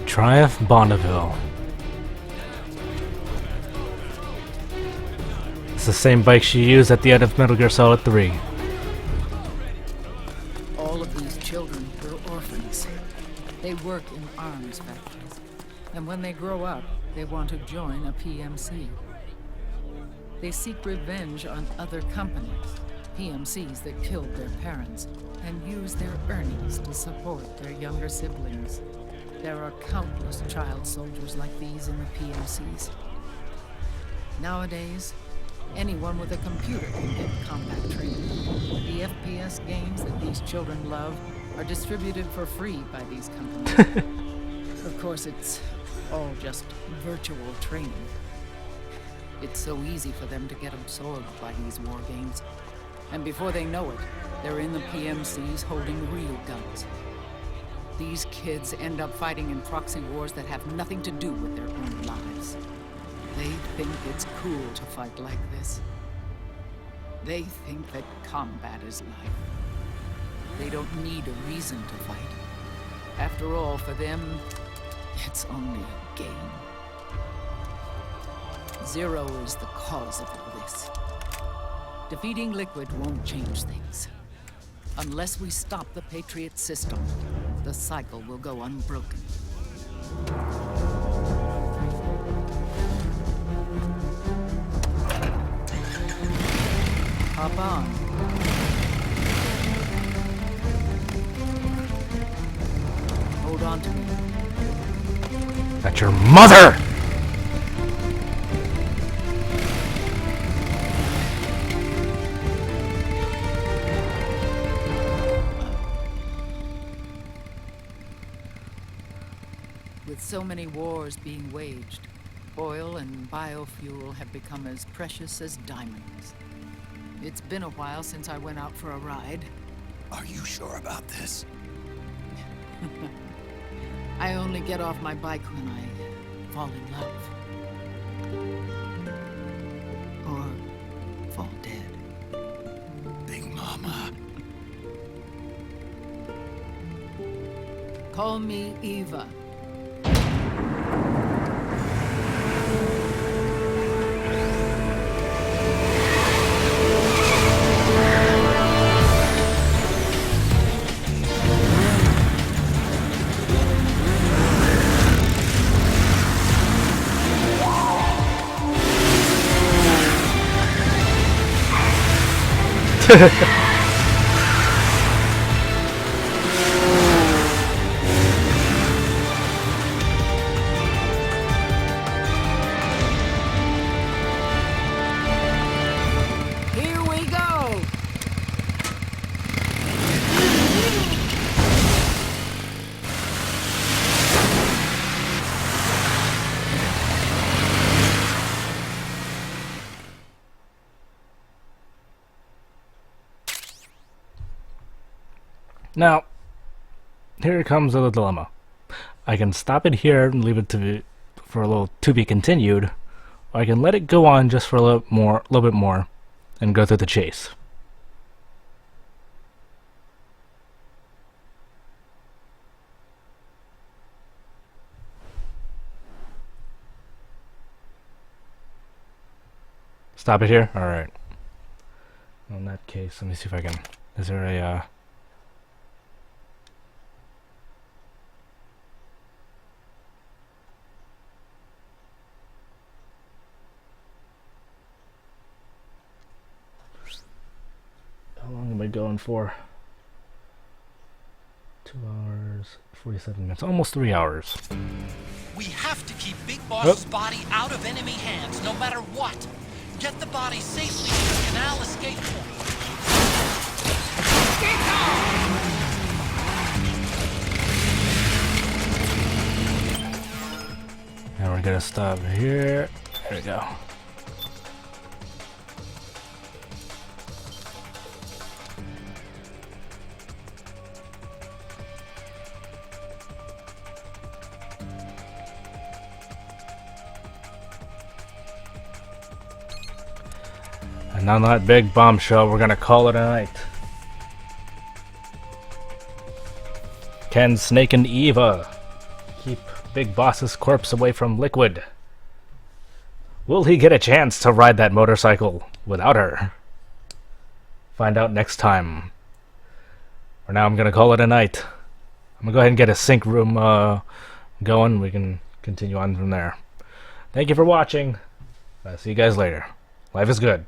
Triumph Bonneville. It's the same bike she used at the end of Metal Gear Solid 3. All of these children are orphans. They work in arms factories. And when they grow up, they want to join a PMC. They seek revenge on other companies, PMCs that killed their parents, and use their earnings to support their younger siblings. There are countless child soldiers like these in the PMCs. Nowadays, anyone with a computer can get combat training. The FPS games that these children love are distributed for free by these companies. Of course, it's all just virtual training. It's so easy for them to get absorbed by these war games. And before they know it, they're in the PMCs holding real guns. These kids end up fighting in proxy wars that have nothing to do with their own lives. They think it's cool to fight like this. They think that combat is life. They don't need a reason to fight. After all, for them, it's only a game. Zero is the cause of all this. Defeating Liquid won't change things. Unless we stop the Patriot system, the cycle will go unbroken. Hop on. onto me. That's your mother! With so many wars being waged, oil and biofuel have become as precious as diamonds. It's been a while since I went out for a ride. Are you sure about this? I only get off my bike when I fall in love. Or fall dead. Big Mama. Call me Eva. Here we go! Now, here comes the dilemma. I can stop it here and leave it for a little to be continued, or I can let it go on just for a little bit more, and go through the chase. Stop it here? Alright. In that case, let me see if I can... Is there a... How long am I going for? 2 hours, 47 minutes, almost 3 hours. We have to keep Big Boss's body out of enemy hands, no matter what. Get the body safely to the canal escape point. And we're gonna stop here. There we go. And on that big bombshell, we're gonna call it a night. Can Snake and Eva keep Big Boss's corpse away from Liquid? Will he get a chance to ride that motorcycle without her? Find out next time. For now, I'm gonna call it a night. I'm gonna go ahead and get a sync room going. We can continue on from there. Thank you for watching. See you guys later. Life is good.